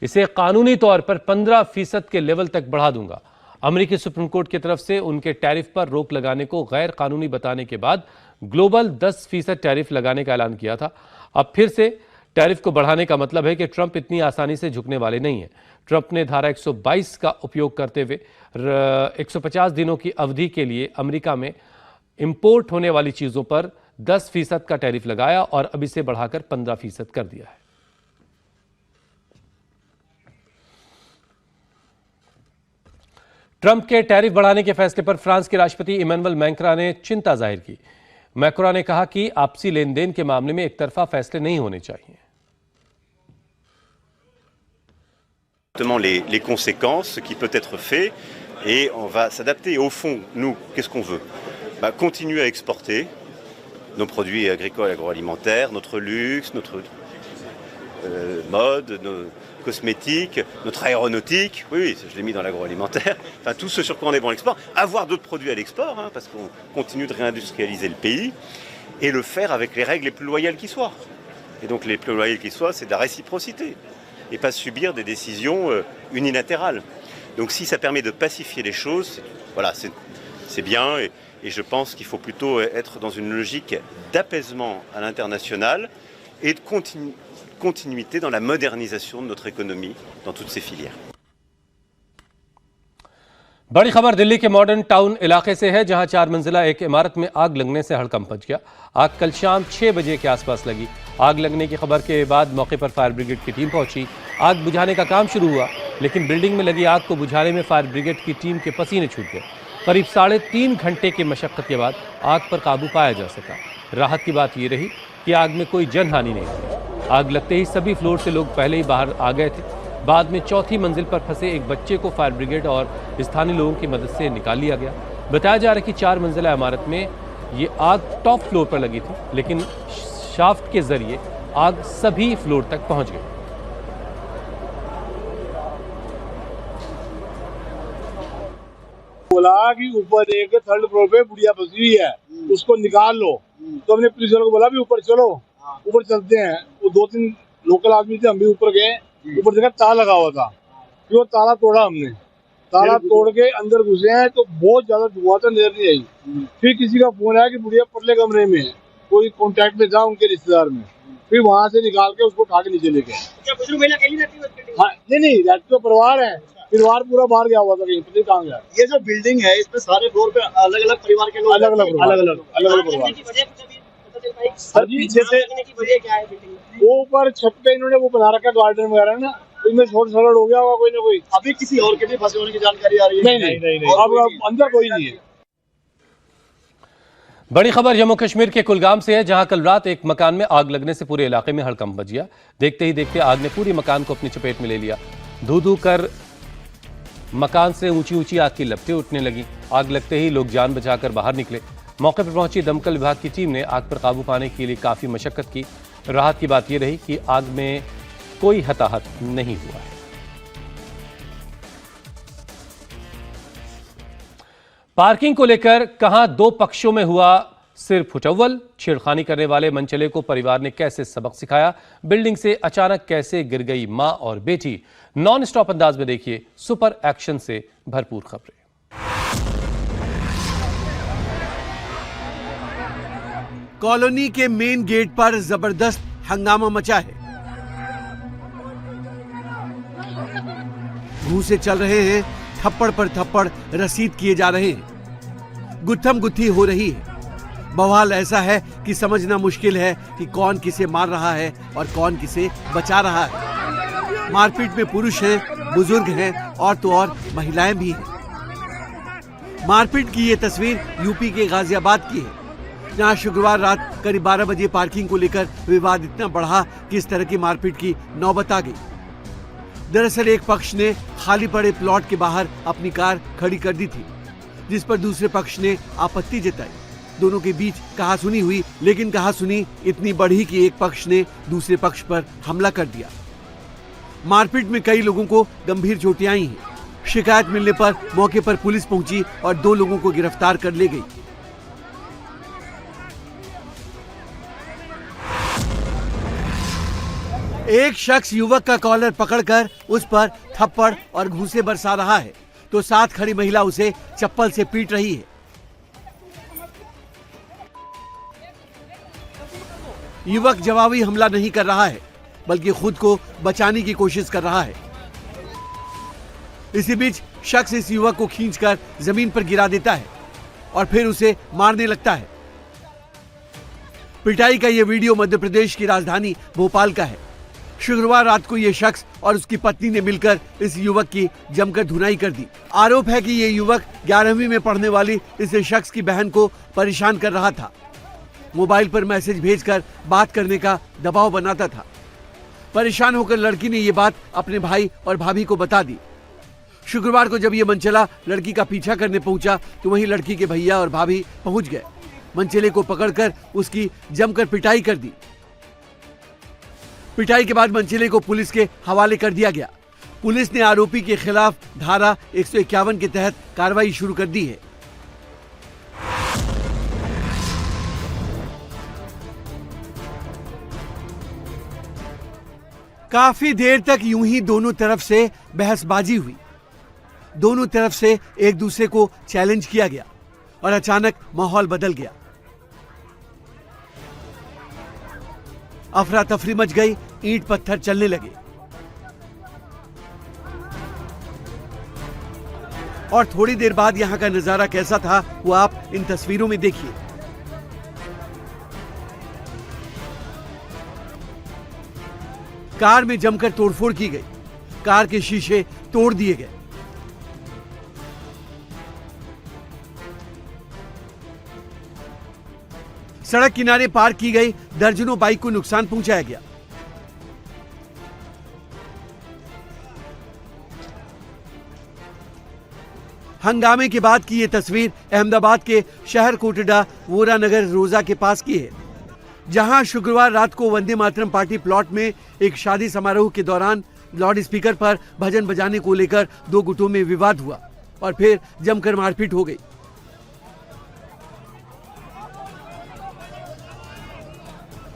इसे कानूनी तौर पर 15% के लेवल तक बढ़ा दूंगा। अमेरिकी सुप्रीम कोर्ट की तरफ से उनके टैरिफ पर रोक लगाने को गैर कानूनी बताने के बाद ग्लोबल 10% टैरिफ लगाने का ऐलान किया था। अब फिर से टैरिफ को बढ़ाने का मतलब है कि ट्रंप इतनी आसानी से झुकने वाले नहीं हैं। ट्रंप ने धारा 122 का उपयोग करते हुए 150 दिनों की अवधि के लिए अमेरिका में इंपोर्ट होने वाली चीजों पर 10% का टैरिफ लगाया और अब इसे बढ़ाकर 15% कर दिया है। ट्रंप के टैरिफ बढ़ाने के फैसले पर फ्रांस के राष्ट्रपति इमैनुअल मैक्रों ने चिंता जाहिर की। मैक्रों ने कहा कि आपसी लेन देन के मामले में एक तरफा फैसले नहीं होने चाहिए।
Les conséquences, ce qui peut être fait, et on va s'adapter. Au fond, nous, qu'est-ce qu'on veut? Continuer à exporter nos produits agricoles et agroalimentaires, notre luxe, notre mode, nos cosmétiques, notre aéronautique, oui, je l'ai mis dans l'agroalimentaire, enfin tout ce sur quoi on est bon à l'export, avoir d'autres produits à l'export, parce qu'on continue de réindustrialiser le pays, et le faire avec les règles les plus loyales qui soient. Et donc les plus loyales qui soient, c'est de la réciprocité, et pas subir des décisions unilatérales. Donc si ça permet de pacifier les choses, voilà, c'est bien, et je pense qu'il faut plutôt être dans une logique d'apaisement à l'international et de continuité dans la modernisation de notre économie dans toutes ces filières.
बड़ी खबर दिल्ली के modern town इलाके से है, जहां 4 मंजिला एक इमारत में आग लगने से हड़कंप मच गया। आग कल शाम 6 बजे के आसपास लगी। आग लगने की खबर के बाद मौके पर फायर ब्रिगेड की टीम पहुंची। आग बुझाने का काम शुरू हुआ, लेकिन बिल्डिंग में लगी आग को बुझाने में फायर ब्रिगेड की टीम के पसीने छूट गए। करीब 3.5 घंटे की मशक्कत के बाद आग पर काबू पाया जा सका। राहत की बात ये रही कि आग में कोई जनहानि नहीं हुई। आग लगते ही सभी फ्लोर से लोग पहले ही बाहर आ गए थे। बाद में चौथी मंजिल पर फंसे एक बच्चे को फायर ब्रिगेड और स्थानीय लोगों की मदद से निकाल लिया गया। बताया जा रहा है कि 4 मंजिला इमारत में ये आग टॉप फ्लोर पर लगी थी, लेकिन शाफ्ट के जरिए आग सभी फ्लोर तक पहुंच गई।
बोला कि ऊपर एक 3rd फ्लोर पे बुढ़िया फंसी हुई है, उसको निकाल लो। तो हमने पुलिस वालों को बोला भी ऊपर चलो, ऊपर चलते हैं। वो 2-3 लोकल आदमी थे, हम भी ऊपर गए। ऊपर देखा ताला लगा हुआ था, फिर वो ताला तोड़ा हमने। ताला तोड़ के अंदर घुसे हैं तो बहुत ज्यादा धुआं था, नजर नहीं आई। फिर किसी का फोन आया कि बुढ़िया परले कमरे में है, कोई कॉन्टेक्ट में था उनके रिश्तेदार में। फिर वहाँ से निकाल के उसको उठा के नीचे लेके। हाँ, नहीं रहती तो परिवार है, परिवार पूरा बाहर गया हुआ था, कहीं पता नहीं कहाँ गया।
ये जो बिल्डिंग है इसमें सारे फ्लोर पे अलग अलग परिवार के लोग
अलग अलग परिवार। सर पीछे से वो ऊपर छत पे इन्होंने वो बना रखा गार्डन वगैरह ना, उसमें शॉर्ट सर्किट हो गया होगा कोई ना कोई।
अभी किसी और के भी फंसे होने की जानकारी आ रही है?
नहीं, अब अंदर कोई नहीं है।
बड़ी खबर जम्मू कश्मीर के कुलगाम से है, जहां कल रात एक मकान में आग लगने से पूरे इलाके में हड़कंप मच गया। देखते ही देखते आग ने पूरे मकान को अपनी चपेट में ले लिया। धू धू कर मकान से ऊंची ऊंची आग की लपटें उठने लगी। आग लगते ही लोग जान बचाकर बाहर निकले। मौके पर पहुंची दमकल विभाग की टीम ने आग पर काबू पाने के लिए काफी मशक्कत की। राहत की बात यह रही कि आग में कोई हताहत नहीं हुआ है। पार्किंग को लेकर कहां 2 पक्षों में हुआ सिर फुटव्वल, छेड़खानी करने वाले मनचले को परिवार ने कैसे सबक सिखाया, बिल्डिंग से अचानक कैसे गिर गई मां और बेटी। नॉन स्टॉप अंदाज में देखिए सुपर एक्शन से भरपूर खबरें।
कॉलोनी के मेन गेट पर जबरदस्त हंगामा मचा है। घूंसे चल रहे हैं, थप्पड़ पर थप्पड़ रसीद किए जा रहे हैं, गुत्थम गुत्थी हो रही है। बवाल ऐसा है कि समझना मुश्किल है कि कौन किसे मार रहा है और कौन किसे बचा रहा है। मारपीट में पुरुष हैं, बुजुर्ग हैं और तो और महिलाएं भी हैं। मारपीट की ये तस्वीर यूपी के गाजियाबाद की है, जहां शुक्रवार रात करीब 12 बजे पार्किंग को लेकर विवाद इतना बढ़ा कि इस तरह की मारपीट की नौबत आ गई। दरअसल एक पक्ष ने खाली पड़े प्लॉट के बाहर अपनी कार खड़ी कर दी थी, जिस पर दूसरे पक्ष ने आपत्ति जताई। दोनों के बीच कहासुनी हुई, लेकिन कहासुनी इतनी बढ़ी कि एक पक्ष ने दूसरे पक्ष पर हमला कर दिया। मारपीट में कई लोगों को गंभीर चोटें आई हैं। शिकायत मिलने पर मौके पर पुलिस पहुंची और 2 लोगों को गिरफ्तार कर ले गई। एक शख्स युवक का कॉलर पकड़कर उस पर थप्पड़ और घूंसे बरसा रहा है, तो साथ खड़ी महिला उसे चप्पल से पीट रही है। युवक जवाबी हमला नहीं कर रहा है, बल्कि खुद को बचाने की कोशिश कर रहा है। इसी बीच शख्स इस युवक को खींचकर जमीन पर गिरा देता है और फिर उसे मारने लगता है। पिटाई का यह वीडियो मध्य प्रदेश की राजधानी भोपाल का है। शुक्रवार रात को यह शख्स और उसकी पत्नी ने मिलकर इस युवक की जमकर धुनाई कर दी। आरोप है कि यह युवक 11वीं में पढ़ने वाली इस शख्स की बहन को परेशान कर रहा था। मोबाइल पर मैसेज भेजकर बात करने का दबाव बनाता था। परेशान होकर लड़की ने यह बात अपने भाई और भाभी को बता दी। शुक्रवार को जब यह मनचला लड़की का पीछा करने पहुंचा तो वहीं लड़की के भैया और भाभी पहुंच गए। मनचले को पकड़कर उसकी जमकर पिटाई कर दी। पिटाई के बाद मनचले को पुलिस के हवाले कर दिया गया। पुलिस ने आरोपी के खिलाफ धारा 151 के तहत कार्रवाई शुरू कर दी है। काफी देर तक यूं ही दोनों तरफ से बहसबाजी हुई। दोनों तरफ से एक दूसरे को चैलेंज किया गया और अचानक माहौल बदल गया। अफरा तफरी मच गई, ईंट पत्थर चलने लगे और थोड़ी देर बाद यहां का नजारा कैसा था वो आप इन तस्वीरों में देखिए। कार में जमकर तोड़फोड़ की गई। कार के शीशे तोड़ दिए गए। सड़क किनारे पार्क की गई दर्जनों बाइक को नुकसान पहुंचाया गया। हंगामे के बाद की ये तस्वीर अहमदाबाद के शहर कोटड़ा वोरा नगर रोजा के पास की है, जहां शुक्रवार रात को वंदे मातरम पार्टी प्लॉट में एक शादी समारोह के दौरान लाउड स्पीकर पर भजन बजाने को लेकर दो गुटों में विवाद हुआ और फिर जमकर मारपीट हो गई।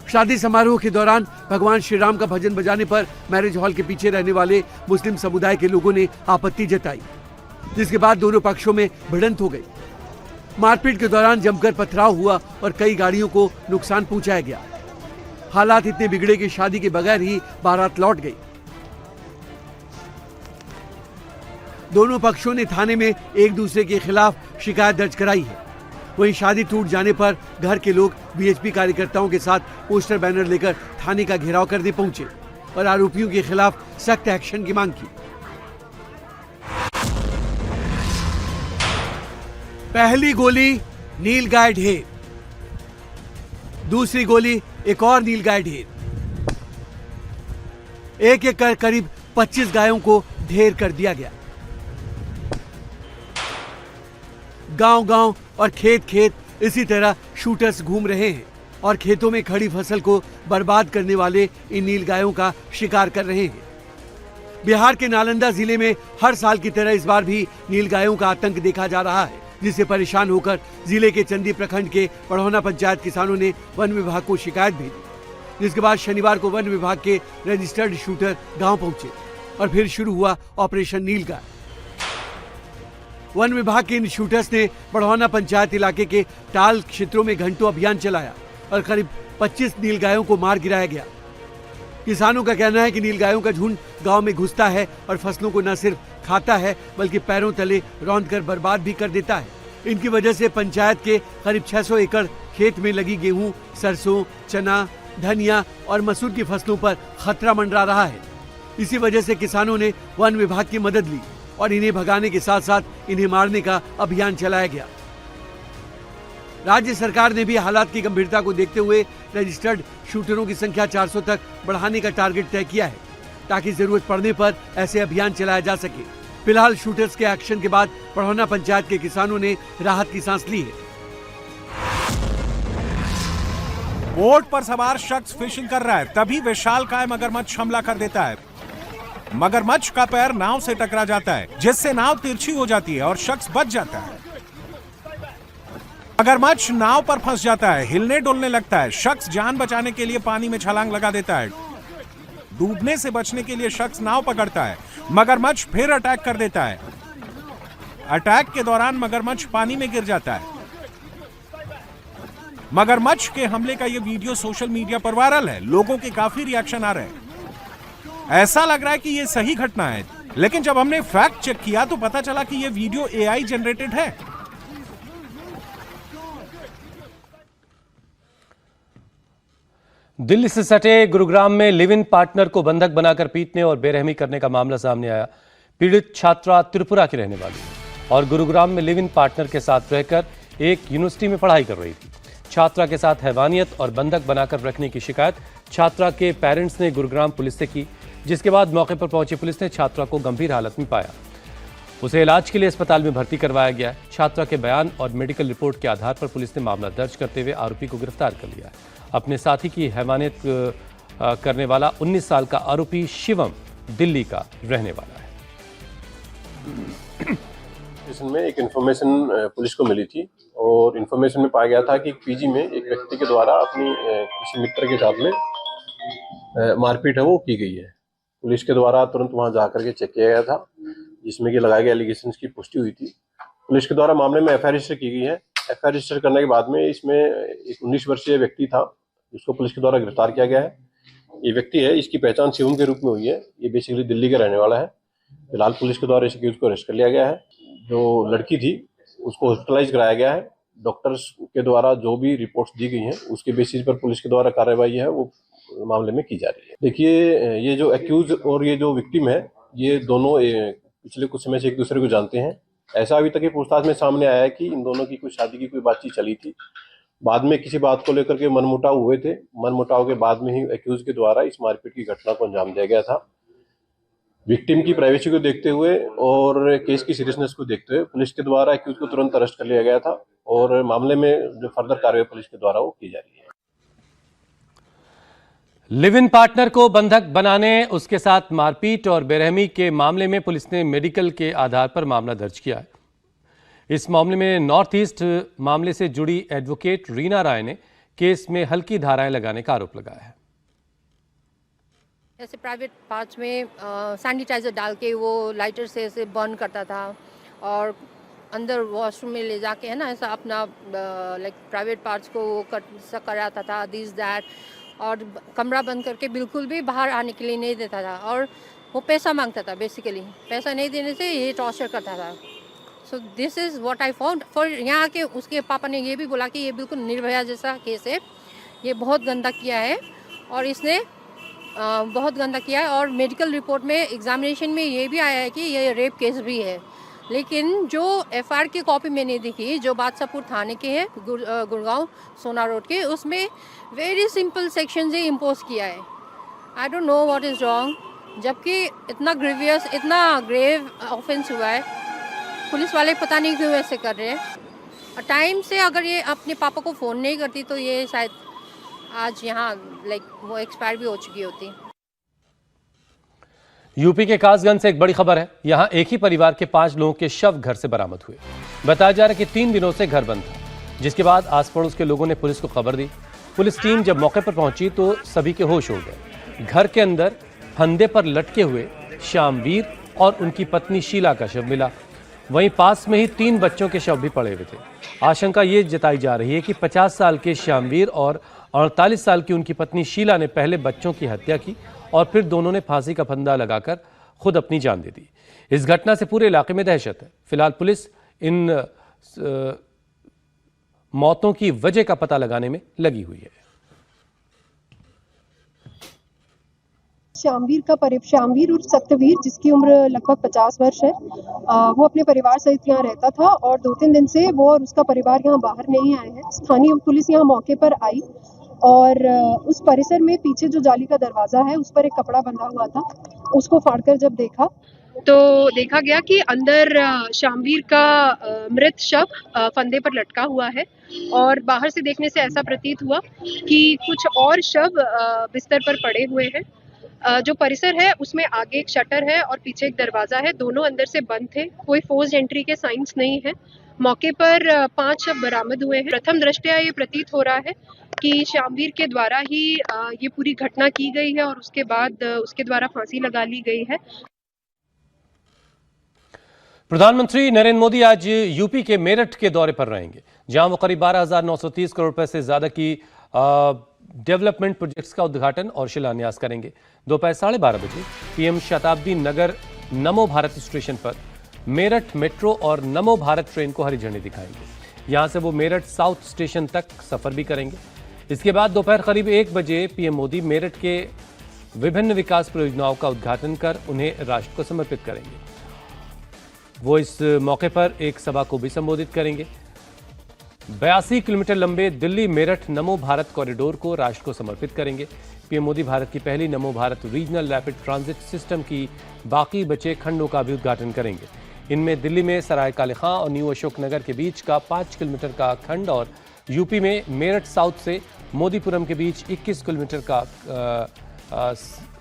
शादी समारोह के दौरान भगवान श्री राम का भजन बजाने पर मैरिज हॉल के पीछे रहने वाले मुस्लिम समुदाय के लोगों ने आपत्ति जताई, जिसके बाद दोनों पक्षों में भिड़ंत हो गई। मारपीट के दौरान जमकर पथराव हुआ और कई गाड़ियों को नुकसान पहुंचाया गया। हालात इतने बिगड़े कि शादी के बगैर ही बारात लौट गई। दोनों पक्षों ने थाने में एक दूसरे के खिलाफ शिकायत दर्ज कराई है। वहीं शादी टूट जाने पर घर के लोग बीएचपी कार्यकर्ताओं के साथ पोस्टर बैनर लेकर थाने का घेराव करने पहुंचे और आरोपियों के खिलाफ सख्त एक्शन की मांग की। पहली गोली नीलगाय ढेर, दूसरी गोली एक और नीलगाय ढेर। एक एक कर करीब 25 गायों को ढेर कर दिया गया। गांव-गांव और खेत-खेत इसी तरह शूटर्स घूम रहे हैं और खेतों में खड़ी फसल को बर्बाद करने वाले इन नीलगायों का शिकार कर रहे हैं। बिहार के नालंदा जिले में हर साल की तरह इस बार भी नीलगायों का आतंक देखा जा रहा है, जिससे परेशान होकर जिले के चंदी प्रखंड के पढ़ौना पंचायत किसानों ने वन विभाग को शिकायत भेजी, जिसके बाद शनिवार को वन विभाग के रजिस्टर्ड शूटर गांव पहुंचे और फिर शुरू हुआ ऑपरेशन नीलगाय। वन विभाग के इन शूटर्स ने पढ़ौना पंचायत इलाके के टाल क्षेत्रों में घंटों अभियान चलाया और करीब 25 नीलगायों को मार गिराया गया। किसानों का कहना है कि नीलगायों का झुंड गांव में घुसता है और फसलों को न सिर्फ खाता है बल्कि पैरों तले रौंदकर बर्बाद भी कर देता है। इनकी वजह से पंचायत के करीब 600 एकड़ खेत में लगी गेहूं, सरसों, चना, धनिया और मसूर की फसलों पर खतरा मंडरा रहा है। इसी वजह से किसानों ने वन विभाग की मदद ली और इन्हें भगाने के साथ साथ इन्हें मारने का अभियान चलाया गया। राज्य सरकार ने भी हालात की गंभीरता को देखते हुए रजिस्टर्ड शूटरों की संख्या 400 तक बढ़ाने का टारगेट तय किया है, ताकि जरूरत पड़ने पर ऐसे अभियान चलाया जा सके। फिलहाल शूटर्स के एक्शन के बाद पढ़ौना पंचायत के किसानों ने राहत की सांस ली है।
बोट पर सवार शख्स फिशिंग कर रहा है, तभी विशालकाय मगरमच्छ हमला कर देता है। मगरमच्छ का पैर नाव से टकरा जाता है, जिससे नाव तिरछी हो जाती है और शख्स बच जाता है। मगरमच्छ नाव पर फंस जाता है, हिलने डुलने लगता है। शख्स जान बचाने के लिए पानी में छलांग लगा देता है। डूबने से बचने के लिए शख्स नाव पकड़ता है। मगरमच्छ फिर अटैक कर देता है। अटैक के दौरान मगरमच्छ पानी में गिर जाता है। मगरमच्छ के हमले का यह वीडियो सोशल मीडिया पर वायरल है। लोगों के काफी रिएक्शन आ रहे हैं। ऐसा लग रहा है कि यह सही घटना है, लेकिन जब हमने फैक्ट चेक किया तो पता चला कि यह वीडियो एआई जनरेटेड है।
दिल्ली से सटे गुरुग्राम में लिव इन पार्टनर को बंधक बनाकर पीटने और बेरहमी करने का मामला सामने आया। पीड़ित छात्रा त्रिपुरा की रहने वाली है और गुरुग्राम में लिव इन पार्टनर के साथ रहकर एक यूनिवर्सिटी में पढ़ाई कर रही थी। छात्रा के साथ हैवानियत और बंधक बनाकर रखने की शिकायत छात्रा के पेरेंट्स ने गुरुग्राम पुलिस से की, जिसके बाद मौके पर पहुंची पुलिस ने छात्रा को गंभीर हालत में पाया। उसे इलाज के लिए अस्पताल में भर्ती करवाया गया है। छात्रा के बयान और मेडिकल रिपोर्ट के आधार पर पुलिस ने मामला दर्ज करते हुए आरोपी को गिरफ्तार कर लिया है। अपने साथी की हैवानियत करने वाला 19 साल का आरोपी शिवम दिल्ली का रहने वाला है।
इसमें एक इन्फॉर्मेशन पुलिस को मिली थी और इन्फॉर्मेशन में पाया गया था कि पीजी में एक व्यक्ति के द्वारा अपनी किसी मित्र के साथ में मारपीट है वो की गई है। पुलिस के द्वारा तुरंत वहां जाकर के चेक किया गया था, जिसमें कि लगाए गए एलिगेशंस की पुष्टि हुई थी। पुलिस के द्वारा मामले में एफआईआर रजिस्टर की गई है। एफआईआर रजिस्टर करने के बाद में इसमें एक 19 वर्षीय व्यक्ति था, जिसको पुलिस के द्वारा गिरफ्तार किया गया है। ये व्यक्ति है, इसकी पहचान शिवम के रूप में हुई है। ये बेसिकली दिल्ली का रहने वाला है। फिलहाल पुलिस के द्वारा इस अक्यूज को अरेस्ट कर लिया गया है। जो लड़की थी उसको हॉस्पिटलाइज कराया गया है। डॉक्टर्स के द्वारा जो भी रिपोर्ट्स दी गई हैं उसके बेसिस पर पुलिस के द्वारा कार्रवाई है वो मामले में की जा रही है। देखिए, ये जो एक्यूज और ये जो विक्टिम है ये दोनों पिछले कुछ समय से एक दूसरे को जानते हैं। ऐसा अभी तक की पूछताछ में सामने आया है कि इन दोनों की कुछ शादी की कोई बातचीत चली थी, बाद में किसी बात को लेकर के मनमुटाव हुए थे। मनमुटाव के बाद में ही एक्यूज के द्वारा इस मारपीट की घटना को अंजाम दिया गया था। विक्टिम की प्राइवेसी को देखते हुए और केस की सीरियसनेस को देखते हुए पुलिस के द्वारा एक्यूज को तुरंत अरेस्ट कर लिया गया था और मामले में जो फर्दर कार्रवाई पुलिस के द्वारा वो की जा रही है।
लिव इन पार्टनर को बंधक बनाने, उसके साथ मारपीट और बेरहमी के मामले में पुलिस ने मेडिकल के आधार पर मामला दर्ज किया है। इस मामले में नॉर्थ ईस्ट मामले से जुड़ी एडवोकेट रीना राय ने केस में हल्की धाराएं लगाने का आरोप लगाया है।
ऐसे प्राइवेट पार्ट्स में सैनिटाइजर डाल के वो लाइटर से ऐसे बर्न करता था और अंदर वॉशरूम में ले जाके है ना ऐसा अपना लाइक प्राइवेट पार्ट्स को कराता था दिस दैट, और कमरा बंद करके बिल्कुल भी बाहर आने के लिए नहीं देता था और वो पैसा मांगता था। बेसिकली पैसा नहीं देने से ये टॉर्चर करता था। So this is what I found. For यहाँ के उसके पापा ने ये भी बोला कि ये बिल्कुल निर्भया जैसा केस है, ये बहुत गंदा किया है और इसने बहुत गंदा किया है। और मेडिकल रिपोर्ट में एग्जामिनेशन में ये भी आया है कि ये रेप केस भी है, लेकिन जो एफआईआर की कॉपी मैंने देखी जो बादशाहपुर थाने के है गुड़गांव सोना रोड के, उसमें वेरी सिंपल सेक्शन ही इम्पोज किया है। I don't know what is wrong, जबकि इतना ग्रेवियस इतना ग्रेव ऑफेंस हुआ है। पुलिस वाले पता नहीं क्यों ऐसे कर रहे हैं। टाइम से अगर ये अपने पापा को फ़ोन नहीं करती तो ये शायद आज यहाँ लाइक वो एक्सपायर भी हो चुकी होती।
यूपी के कासगंज से एक बड़ी खबर है। यहां एक ही परिवार के 5 लोगों के शव घर से बरामद हुए। बताया जा रहा है कि 3 दिनों से घर बंद था, जिसके बाद आस पड़ोस के लोगों ने पुलिस को खबर दी। पुलिस टीम जब मौके पर पहुंची तो सभी के होश उड़ गए। घर के अंदर फंदे पर लटके हुए श्यामवीर और उनकी पत्नी शीला का शव मिला। वहीं पास में ही 3 बच्चों के शव भी पड़े हुए थे। आशंका ये जताई जा रही है कि 50 साल के श्यामवीर और 48 साल की उनकी पत्नी शीला ने पहले बच्चों की हत्या की और फिर दोनों ने फांसी का फंदा लगाकर खुद अपनी जान दे दी। इस घटना से पूरे इलाके में दहशत है। फिलहाल पुलिस इन मौतों की वजह का पता लगाने में लगी हुई है।
श्यामवीर उर्फ सप्तवीर, जिसकी उम्र लगभग 50 वर्ष है, वो अपने परिवार सहित यहाँ रहता था और 2-3 दिन से वो और उसका परिवार यहाँ बाहर नहीं आए हैं। स्थानीय पुलिस यहाँ मौके पर आई और उस परिसर में पीछे जो जाली का दरवाजा है उस पर एक कपड़ा बंधा हुआ था। उसको फाड़कर जब देखा तो देखा गया कि अंदर श्यामवीर का मृत शव फंदे पर लटका हुआ है और बाहर से देखने से ऐसा प्रतीत हुआ कि कुछ और शव बिस्तर पर पड़े हुए हैं। जो परिसर है उसमें आगे एक शटर है और पीछे एक दरवाजा है, दोनों अंदर से बंद थे। कोई फोर्स्ड एंट्री के साइंस नहीं है। मौके पर 5 शव बरामद हुए हैं। प्रथम दृष्टया ये प्रतीत हो रहा है कि श्यामवीर के द्वारा ही ये पूरी घटना की गई है और उसके बाद उसके द्वारा फांसी लगा ली गई है।
प्रधानमंत्री नरेंद्र मोदी आज यूपी के मेरठ के दौरे पर रहेंगे, जहां वो करीब 12,930 करोड़ रुपए से ज्यादा की डेवलपमेंट प्रोजेक्ट्स का उद्घाटन और शिलान्यास करेंगे। दोपहर 12:30 बजे पीएम शताब्दी नगर नमो भारत स्टेशन पर मेरठ मेट्रो और नमो भारत ट्रेन को हरी झंडी दिखाएंगे। यहां से वो मेरठ साउथ स्टेशन तक सफर भी करेंगे। इसके बाद दोपहर करीब 1 बजे पीएम मोदी मेरठ के विभिन्न विकास परियोजनाओं का उद्घाटन कर उन्हें राष्ट्र को समर्पित करेंगे। वो इस मौके पर एक सभा को भी संबोधित करेंगे। 82 किलोमीटर लंबे दिल्ली मेरठ नमो भारत कॉरिडोर को राष्ट्र को समर्पित करेंगे। पीएम मोदी भारत की पहली नमो Bharat regional rapid transit system की बाकी बचे खंडों का भी उद्घाटन करेंगे। इनमें दिल्ली में सराय काले खां और न्यू अशोक नगर के बीच का 5 किलोमीटर का खंड और यूपी में मेरठ साउथ से मोदीपुरम के बीच 21 किलोमीटर का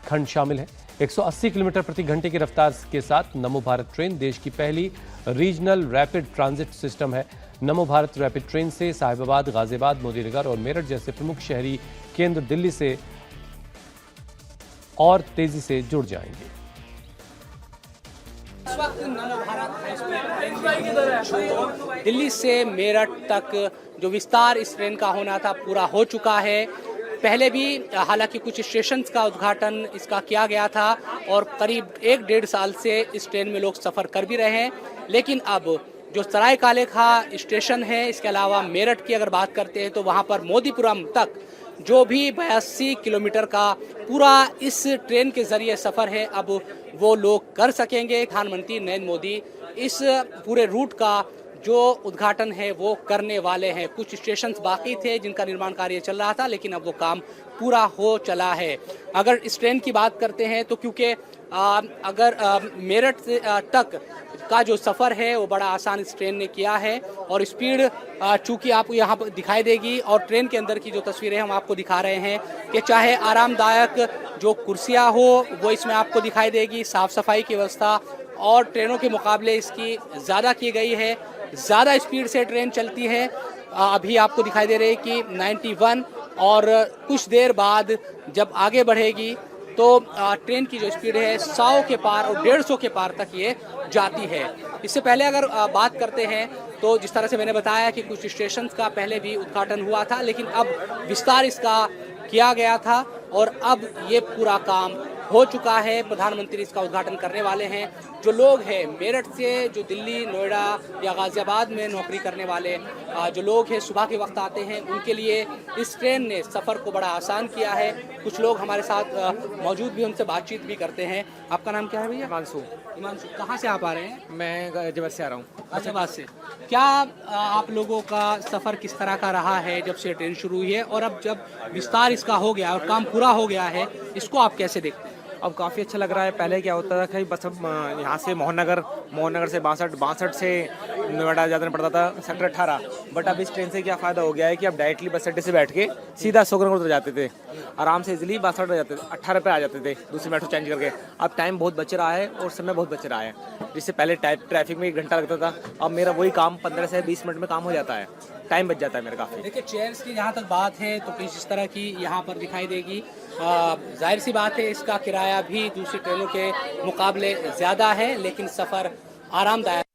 खंड शामिल है। 180 किलोमीटर प्रति घंटे की रफ्तार के साथ नमो भारत ट्रेन देश की पहली रीजनल रैपिड ट्रांजिट सिस्टम है। नमो भारत रैपिड ट्रेन से साहिबाबाद, गाजियाबाद, मोदीनगर और मेरठ जैसे प्रमुख शहरी केंद्र दिल्ली से और तेजी से जुड़ जाएंगे।
दिल्ली से मेरठ तक जो विस्तार इस ट्रेन का होना था पूरा हो चुका है। पहले भी हालांकि कुछ स्टेशंस का उद्घाटन इसका किया गया था और करीब 1-1.5 साल से इस ट्रेन में लोग सफ़र कर भी रहे हैं, लेकिन अब जो सराय काले खां स्टेशन है, इसके अलावा मेरठ की अगर बात करते हैं तो वहाँ पर मोदीपुरम तक जो भी 82 किलोमीटर का पूरा इस ट्रेन के जरिए सफ़र है अब वो लोग कर सकेंगे। प्रधानमंत्री नरेंद्र मोदी इस पूरे रूट का जो उद्घाटन है वो करने वाले हैं। कुछ स्टेशंस बाकी थे जिनका निर्माण कार्य चल रहा था, लेकिन अब वो काम पूरा हो चला है। अगर इस ट्रेन की बात करते हैं तो क्योंकि अगर मेरठ तक का जो सफ़र है वो बड़ा आसान इस ट्रेन ने किया है और स्पीड चूँकि आपको यहाँ पर दिखाई देगी और ट्रेन के अंदर की जो तस्वीरें हम आपको दिखा रहे हैं कि चाहे आरामदायक जो कुर्सियाँ हो वो इसमें आपको दिखाई देगी, साफ़ सफाई की व्यवस्था और ट्रेनों के मुकाबले इसकी ज़्यादा की गई है, ज़्यादा स्पीड से ट्रेन चलती है। अभी आपको दिखाई दे रही है कि 91 और कुछ देर बाद जब आगे बढ़ेगी तो ट्रेन की जो स्पीड है 100 के पार और 150 के पार तक ये जाती है। इससे पहले अगर बात करते हैं तो जिस तरह से मैंने बताया कि कुछ स्टेशन का पहले भी उद्घाटन हुआ था, लेकिन अब विस्तार इसका किया गया था और अब ये पूरा काम हो चुका है। प्रधानमंत्री इसका उद्घाटन करने वाले हैं। जो लोग हैं मेरठ से जो दिल्ली, नोएडा या गाजियाबाद में नौकरी करने वाले जो लोग हैं सुबह के वक्त आते हैं, उनके लिए इस ट्रेन ने सफ़र को बड़ा आसान किया है। कुछ लोग हमारे साथ मौजूद भी, उनसे बातचीत भी करते हैं। आपका नाम क्या है भैया?
हिमांशु।
हिमांशु, कहाँ से आप आ रहे हैं?
मैं गाजियाबाद से आ रहा हूँ।
गाजियाबाद से। क्या आप लोगों का सफ़र किस तरह का रहा है जब से ट्रेन शुरू हुई है और अब जब विस्तार इसका हो गया और काम पूरा हो गया है, इसको आप कैसे देखते हैं?
अब काफ़ी अच्छा लग रहा है। पहले क्या होता था कि बस अब यहाँ से मोहननगर से 62 से नोएडा जाना पड़ता था सेक्टर 18। बट अब इस ट्रेन से क्या फ़ायदा हो गया है कि अब डायरेक्टली बस अड्डे से बैठ के सीधा सोगरनगर उतर जाते थे, आराम से इजीली 62 पे जाते थे, 18 पे आ जाते थे दूसरी मेट्रो चेंज करके। अब टाइम बहुत बच रहा है और समय बहुत बच रहा है, जिससे पहले ट्रैफिक में 1 घंटा लगता था, अब मेरा वही काम 15 से 20 मिनट में काम हो जाता है, टाइम बच जाता है मेरा काफ़ी।
देखिए चेयर्स की जहाँ तक बात है तो कुछ इस तरह की यहाँ पर दिखाई देगी। जाहिर सी बात है इसका किराया भी दूसरी ट्रेनों के मुकाबले ज़्यादा है, लेकिन सफ़र आरामदायक